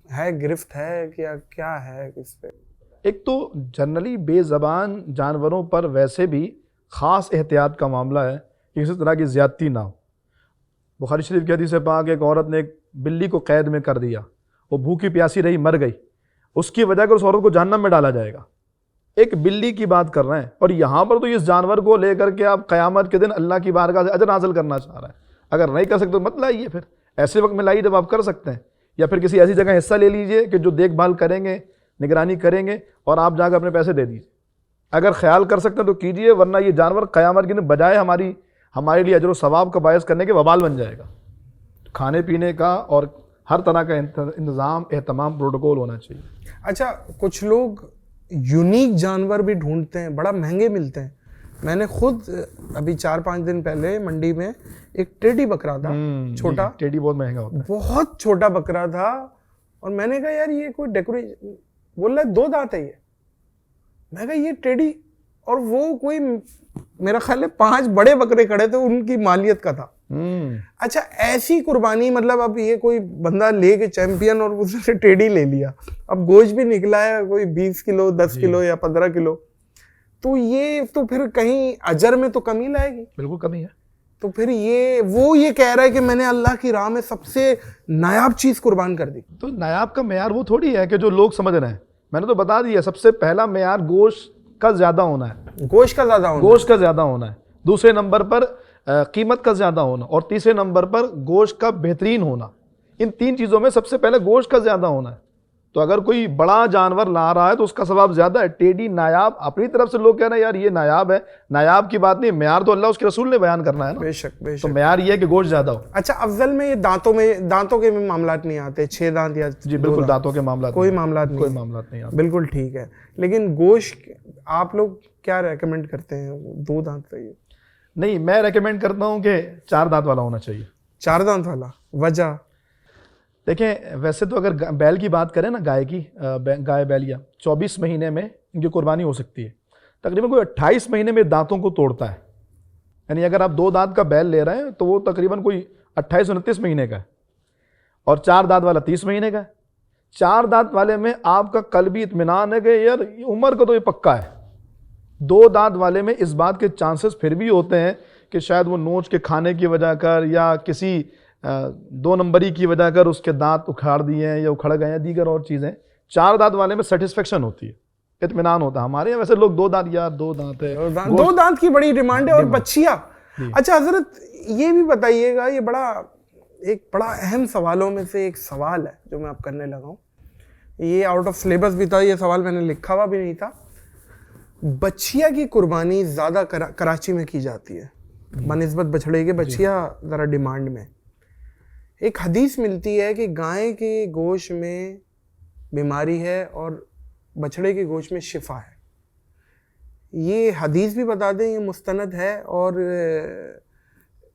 ہے؟ گرفت ہے کیا ہے اس پہ؟ ایک تو جنرلی بے زبان جانوروں پر ویسے بھی خاص احتیاط کا معاملہ ہے کہ کسی طرح کی زیادتی نہ ہو. بخاری شریف کی حدیث پاک کہ ایک عورت نے ایک بلی کو قید میں کر دیا، وہ بھوکی پیاسی رہی، مر گئی، اس کی وجہ کر اس عورت کو جہنم میں ڈالا جائے گا. ایک بلی کی بات کر رہے ہیں، اور یہاں پر تو اس جانور کو لے کر کے آپ قیامت کے دن اللہ کی بارگاہ سے اجر حاصل کرنا چاہ رہے ہیں. اگر نہیں کر سکتے تو مت لائیے، پھر ایسے وقت میں لائیے جب آپ کر سکتے ہیں، یا پھر کسی ایسی جگہ حصہ لے لیجئے کہ جو دیکھ بھال کریں گے، نگرانی کریں گے، اور آپ جا کر اپنے پیسے دے دیجئے. اگر خیال کر سکتے ہیں تو کیجئے، ورنہ یہ جانور قیامت کے دن بجائے ہمارے لیے اجر و ثواب کا باعث کرنے کے وبال بن جائے گا. کھانے پینے کا اور ہر طرح کا انتظام، اہتمام، پروٹوکول ہونا چاہیے. اچھا، کچھ لوگ یونیک جانور بھی ڈھونڈتے ہیں، بڑا مہنگے ملتے ہیں. میں نے خود ابھی 4-5 دن پہلے منڈی میں ایک ٹیڈی بکرا تھا، چھوٹا ٹیڈی بہت مہنگا ہوتا ہے، بہت چھوٹا بکرا تھا، اور میں نے کہا یار یہ کوئی ڈیکوریشن، بول رہا ہے 2 دانت ہے یہ. میں کہا یہ ٹیڈی، اور وہ کوئی میرا خیال ہے 5 بڑے بکرے کھڑے تھے ان کی مالیت کا تھا. اچھا ایسی قربانی مطلب اب یہ کوئی بندہ لے کے چیمپئن اور اس نے ٹیڈی لے لیا, اب گوشت بھی نکلا ہے کوئی 20 کلو 10 کلو یا 15 کلو, تو یہ تو پھر کہیں اجر میں تو کمی لائے گی. بالکل کمی ہے. تو پھر یہ کہہ رہا ہے کہ میں نے اللہ کی راہ میں سب سے نایاب چیز قربان کر دی. تو نایاب کا معیار وہ تھوڑی ہے کہ جو لوگ سمجھ رہے ہیں, میں نے تو بتا دیا سب سے پہلا معیار گوشت کا زیادہ ہونا ہے, گوشت کا زیادہ ہونا ہے. دوسرے نمبر پر قیمت کا زیادہ ہونا, اور تیسرے نمبر پر گوشت کا بہترین ہونا. ان 3 چیزوں میں سب سے پہلے گوشت کا زیادہ ہونا ہے. تو اگر کوئی بڑا جانور لا رہا ہے تو اس کا ثواب زیادہ ہے. ٹیڈی نایاب, اپنی طرف سے لوگ کہہ رہے ہیں یار یہ نایاب ہے, نایاب کی بات نہیں, معیار تو اللہ اس کے رسول نے بیان کرنا ہے نا. بے شک تو معیار یہ ہے کہ گوشت زیادہ ہو. اچھا افضل میں یہ دانتوں کے معاملات نہیں آتے, 6 دانت یا جی بالکل دانتوں کے معاملات کوئی معاملات نہیں آتے. بالکل ٹھیک ہے. لیکن گوشت آپ لوگ کیا ریکمینڈ کرتے ہیں, 2 دانت صحیح؟ نہیں, میں ریکمینڈ کرتا ہوں کہ 4 دانت والا ہونا چاہیے. 4 دانت والا, وجہ دیکھیں ویسے تو اگر بیل کی بات کریں نا, گائے بیل یا 24 مہینے میں ان کی قربانی ہو سکتی ہے. تقریباً کوئی 28 مہینے میں دانتوں کو توڑتا ہے. یعنی اگر آپ 2 دانت کا بیل لے رہے ہیں تو وہ تقریباً کوئی 28-29 مہینے کا ہے, اور 4 دانت والا 30 مہینے کا ہے. 4 دانت والے میں آپ کا قلبی اطمینان ہے کہ یار عمر کا تو یہ پکا ہے. 2 دانت والے میں اس بات کے چانسز پھر بھی ہوتے ہیں کہ شاید وہ نوچ کے کھانے کی وجہ کر یا کسی 2 نمبری کی وجہ کر اس کے دانت اکھاڑ دیے ہیں یا اکھڑ گئے ہیں, دیگر اور چیزیں. 4 دانت والے میں سیٹسفیکشن ہوتی ہے, اطمینان ہوتا ہے. ہمارے یہاں ویسے لوگ 2 دانت, یار 2 دانت ہے, 2 دانت کی بڑی ڈیمانڈ ہے. اور بچیا, اچھا حضرت یہ بھی بتائیے گا, یہ ایک بڑا اہم سوالوں میں سے ایک سوال ہے جو میں اب کرنے لگا ہوں. یہ آؤٹ آف سلیبس بھی تھا, یہ سوال میں نے لکھا ہوا بھی نہیں تھا. بچیا کی قربانی زیادہ کراچی میں کی جاتی ہے بنسبت بچڑے کے, بچیا ذرا ڈیمانڈ میں. ایک حدیث ملتی ہے کہ گائے کے گوشت میں بیماری ہے اور بچڑے کے گوشت میں شفا ہے. یہ حدیث بھی بتا دیں, یہ مستند ہے. اور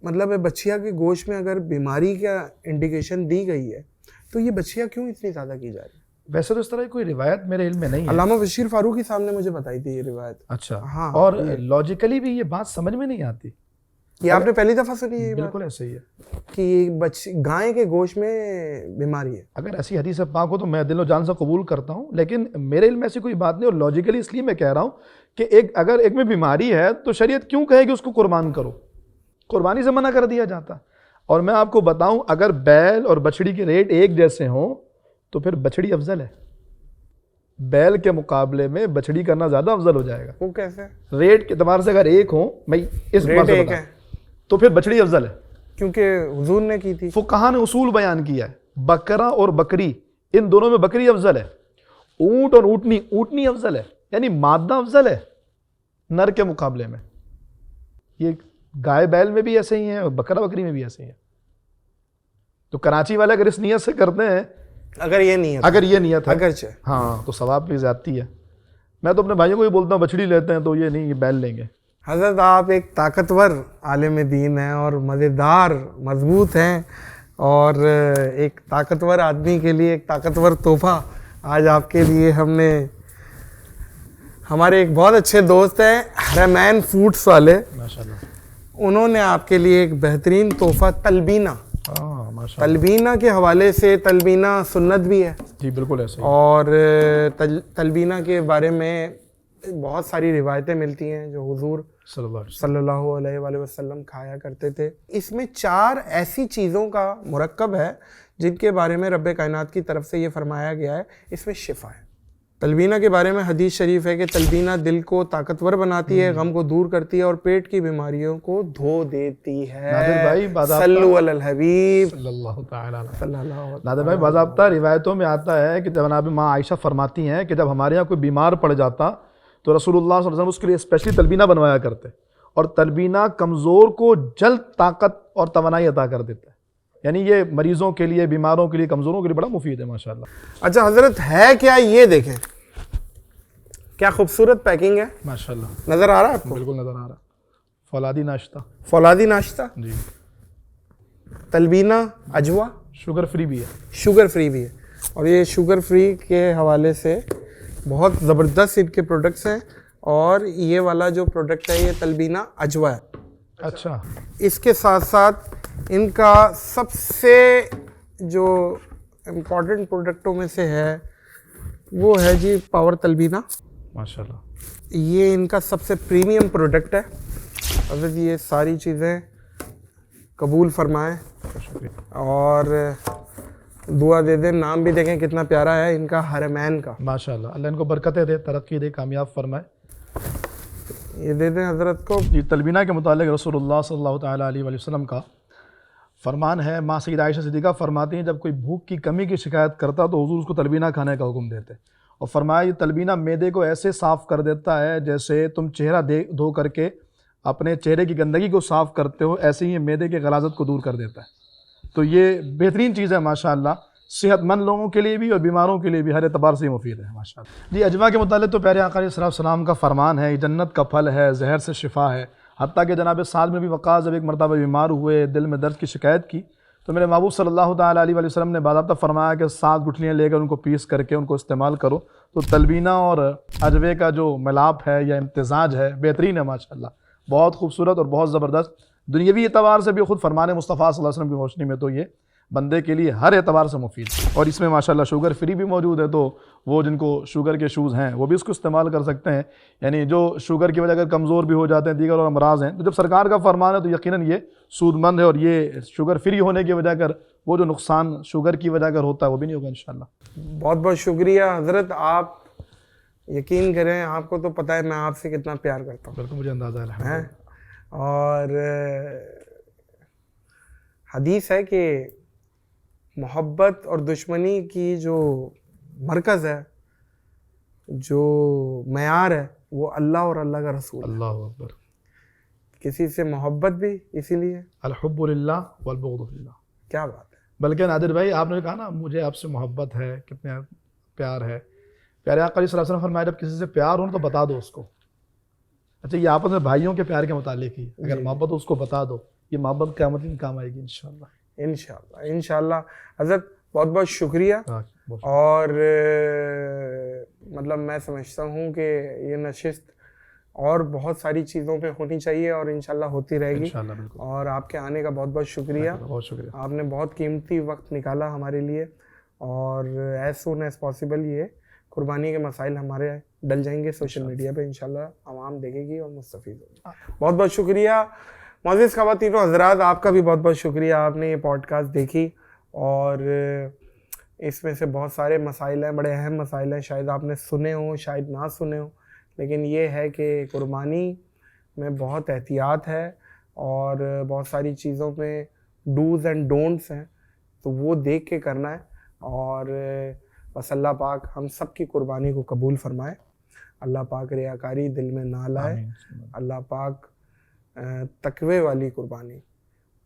مطلب بچیا کے گوشت میں اگر بیماری کا انڈیکیشن دی گئی ہے تو یہ بچیا کیوں اتنی زیادہ کی جا رہی ہے؟ ویسے تو اس طرح کی کوئی روایت میرے علم میں نہیں ہے. علامہ بشیر فاروقی صاحب نے مجھے بتائی تھی یہ روایت. اچھا ہاں, اور لاجیکلی بھی یہ بات سمجھ میں نہیں آتی. یہ آپ نے پہلی دفعہ سنی ہے؟ بالکل ایسے ہی ہے کہ گائے کے گوشت میں بیماری ہے. اگر ایسی حدیث پاک ہو تو میں دل و جان سے قبول کرتا ہوں, لیکن میرے علم میں ایسی کوئی بات نہیں. اور لاجیکلی اس لیے میں کہہ رہا ہوں کہ اگر ایک میں بیماری ہے تو شریعت کیوں کہے کہ اس کو قربان کرو؟ قربانی سے منع کر دیا جاتا. اور میں آپ کو بتاؤں, اگر بیل اور بچڑی کے ریٹ ایک جیسے ہوں تو پھر بچڑی افضل ہے. بیل کے مقابلے میں بچڑی کرنا زیادہ افضل ہو جائے گا. وہ کیسے؟ ریٹ کے اعتبار سے اگر ایک ہوں, میں اس بات سے بتا, تو پھر بچڑی افضل ہے. کیونکہ حضور نے کی تھی. فقہا نے اصول بیان کیا ہے, بکرا اور بکری ان دونوں میں بکری افضل ہے. اونٹ اور اونٹنی افضل ہے, یعنی مادہ افضل ہے نر کے مقابلے میں. یہ گائے بیل میں بھی ایسے ہی ہیں اور بکرا بکری میں بھی ایسے ہی ہیں. تو کراچی والے اگر اس نیت سے کرتے ہیں, اگر یہ نیت ہے اگرچہ ہاں, تو ثواب بھی زیادتی ہے. میں تو اپنے بھائیوں کو بھی بولتا ہوں بچڑی لیتے ہیں تو یہ نہیں, یہ بیل لیں گے. حضرت آپ ایک طاقتور عالم دین ہیں اور مزیدار مضبوط ہیں, اور ایک طاقتور آدمی کے لیے ایک طاقتور تحفہ آج آپ کے لیے ہم نے, ہمارے ایک بہت اچھے دوست ہیں حرمین فوڈس والے, ماشاءاللہ, انہوں نے آپ کے لیے ایک بہترین تحفہ تلبینہ, تلبینہ کے حوالے سے, تلبینہ سنت بھی ہے جی بالکل ایسے, اور تلبینہ کے بارے میں بہت ساری روایتیں ملتی ہیں جو حضور صلی اللہ علیہ وآلہ وسلم کھایا کرتے تھے. اس میں 4 ایسی چیزوں کا مرکب ہے جن کے بارے میں رب کائنات کی طرف سے یہ فرمایا گیا ہے اس میں شفا ہے. تلبینہ کے بارے میں حدیث شریف ہے کہ تلبینہ دل کو طاقتور بناتی ہے, غم کو دور کرتی ہے اور پیٹ کی بیماریوں کو دھو دیتی ہے. صلو علی الحبیب صلی اللہ تعالی علیہ وسلم. نادر بھائی, باضابطہ روایتوں میں آتا ہے کہ جناب ماں عائشہ فرماتی ہیں کہ جب ہمارے یہاں کوئی بیمار پڑ جاتا تو رسول اللہ صلی اللہ علیہ وسلم اس کے لیے اسپیشلی تلبینہ بنوایا کرتے, اور تلبینہ کمزور کو جلد طاقت اور توانائی عطا کر دیتا ہے. یعنی یہ مریضوں کے لیے, بیماروں کے لیے, کمزوروں کے لیے بڑا مفید ہے ماشاءاللہ. اچھا حضرت ہے کیا, یہ دیکھیں کیا خوبصورت پیکنگ ہے ماشاءاللہ. نظر آ رہا ہے آپ کو؟ بالکل نظر آ رہا. فولادی ناشتہ, فولادی ناشتہ جی. تلبینہ اجوا شوگر فری بھی ہے, شوگر فری بھی ہے. اور یہ شوگر فری کے حوالے سے بہت زبردست ان کے پروڈکٹس ہیں. اور یہ والا جو پروڈکٹ ہے یہ تلبینہ اجوا ہے. اچھا اس کے ساتھ ساتھ ان کا سب سے جو امپورٹنٹ پروڈکٹوں میں سے ہے وہ ہے جی پاور تلبینہ. ماشاء اللہ. یہ ان کا سب سے پریمیم پروڈکٹ ہے. حضرت یہ ساری چیزیں قبول فرمائیں اور دعا دے دیں. نام بھی دیکھیں کتنا پیارا ہے ان کا، حرمین کا. ماشاء اللہ. اللہ ان کو برکتیں دے، ترقی دے، کامیاب فرمائے. یہ دے دیں حضرت کو. یہ تلبینہ کے متعلق رسول اللہ صلی اللہ تعالیٰ علیہ وآلہ وسلم کا فرمان ہے. ماں سیدہ عائشہ صدیقہ فرماتی ہیں جب کوئی بھوک کی کمی کی شکایت کرتا تو حضور اس کو تلبینہ کھانے کا حکم دیتے، اور فرمایا یہ تلبینہ معدے کو ایسے صاف کر دیتا ہے جیسے تم چہرہ دھو کر کے اپنے چہرے کی گندگی کو صاف کرتے ہو، ایسے ہی یہ معدے کے غلاظت کو دور کر دیتا ہے. تو یہ بہترین چیز ہے ماشاءاللہ، صحت مند لوگوں کے لیے بھی اور بیماروں کے لیے بھی ہر اعتبار سے مفید ہے ماشاءاللہ. جی اجوا کے متعلق تو پیارے آقا علیہ الصلوۃ والسلام کا فرمان ہے، یہ جنت کا پھل ہے، زہر سے شفا ہے. حتیٰ کہ جناب سعد بن ابی وقاص جب ایک مرتبہ بیمار ہوئے، دل میں درد کی شکایت کی، تو میرے محبوب صلی اللہ تعالیٰ علیہ وآلہ وسلم نے باضابطہ فرمایا کہ 7 گٹھلیاں لے کر ان کو پیس کر کے ان کو استعمال کرو. تو تلبینہ اور اجوے کا جو ملاپ ہے یا امتزاج ہے بہترین ہے ماشاءاللہ، بہت خوبصورت اور بہت زبردست. دنیاوی اعتبار سے بھی خود فرمان مصطفیٰ صلی اللہ علیہ وسلم کی روشنی میں تو یہ بندے کے لیے ہر اعتبار سے مفید ہے. اور اس میں ماشاءاللہ شوگر فری بھی موجود ہے، تو وہ جن کو شوگر کے ایشوز ہیں وہ بھی اس کو استعمال کر سکتے ہیں. یعنی جو شوگر کی وجہ اگر کمزور بھی ہو جاتے ہیں، دیگر اور امراض ہیں، تو جب سرکار کا فرمان ہے تو یقیناً یہ سود مند ہے، اور یہ شوگر فری ہونے کی وجہ کر وہ جو نقصان شوگر کی وجہ کر ہوتا ہے وہ بھی نہیں ہوگا انشاءاللہ. بہت بہت شکریہ حضرت. آپ یقین کریں، آپ کو تو پتہ ہے میں آپ سے کتنا پیار کرتا ہوں. بالکل مجھے اندازہ ہے. اور حدیث ہے کہ محبت اور دشمنی کی جو مرکز ہے، جو معیار ہے، وہ اللہ اور اللہ کا رسول ہے. اللہ اکبر. کسی سے محبت بھی اسی لیے، الحب للہ والبغض فی اللہ. کیا بات ہے. بلکہ نادر بھائی آپ نے کہا نا مجھے آپ سے محبت ہے، کتنا پیار ہے. پیارے آقا صلی اللہ علیہ وسلم فرمایا جب کسی سے پیار ہو تو بتا دو اس کو. اچھا یہ آپس میں بھائیوں کے پیار کے متعلق ہی اگر محبت ہو اس کو بتا دو، یہ محبت قیامت دن کام آئے گی انشاءاللہ. انشاءاللہ. حضرت بہت بہت شکریہ. اور مطلب میں سمجھتا ہوں کہ یہ نشست اور بہت ساری چیزوں پہ ہونی چاہیے اور انشاءاللہ ہوتی رہے گی. اور آپ کے آنے کا بہت بہت شکریہ. بہت شکریہ. آپ نے بہت قیمتی وقت نکالا ہمارے لیے، اور ایز سون ایز پاسبل یہ قربانی کے مسائل ہمارے ڈل جائیں گے سوشل میڈیا پہ، انشاءاللہ عوام دیکھے گی اور مستفید ہوگی. بہت بہت شکریہ. معزز خواتین و حضرات، آپ کا بھی بہت بہت شکریہ. آپ نے یہ پوڈ کاسٹ دیکھی اور اس میں سے بہت سارے مسائل ہیں، بڑے اہم مسائل ہیں، شاید آپ نے سنے ہوں شاید نہ سنے ہوں، لیکن یہ ہے کہ قربانی میں بہت احتیاط ہے اور بہت ساری چیزوں میں ڈوز اینڈ ڈونٹس ہیں، تو وہ دیکھ کے کرنا ہے. اور بس اللہ پاک ہم سب کی قربانی کو قبول فرمائے. اللہ پاک ریاکاری دل میں نہ لائے. اللہ پاک تقوی والی قربانی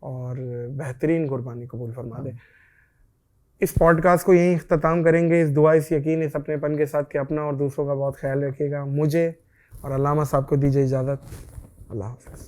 اور بہترین قربانی قبول فرما دے. اس پوڈ کاسٹ کو یہیں اختتام کریں گے اس دعا، اس یقین، اس اپنے پن کے ساتھ کہ اپنا اور دوسروں کا بہت خیال رکھیے گا. مجھے اور علامہ صاحب کو دیجیے اجازت. اللہ حافظ.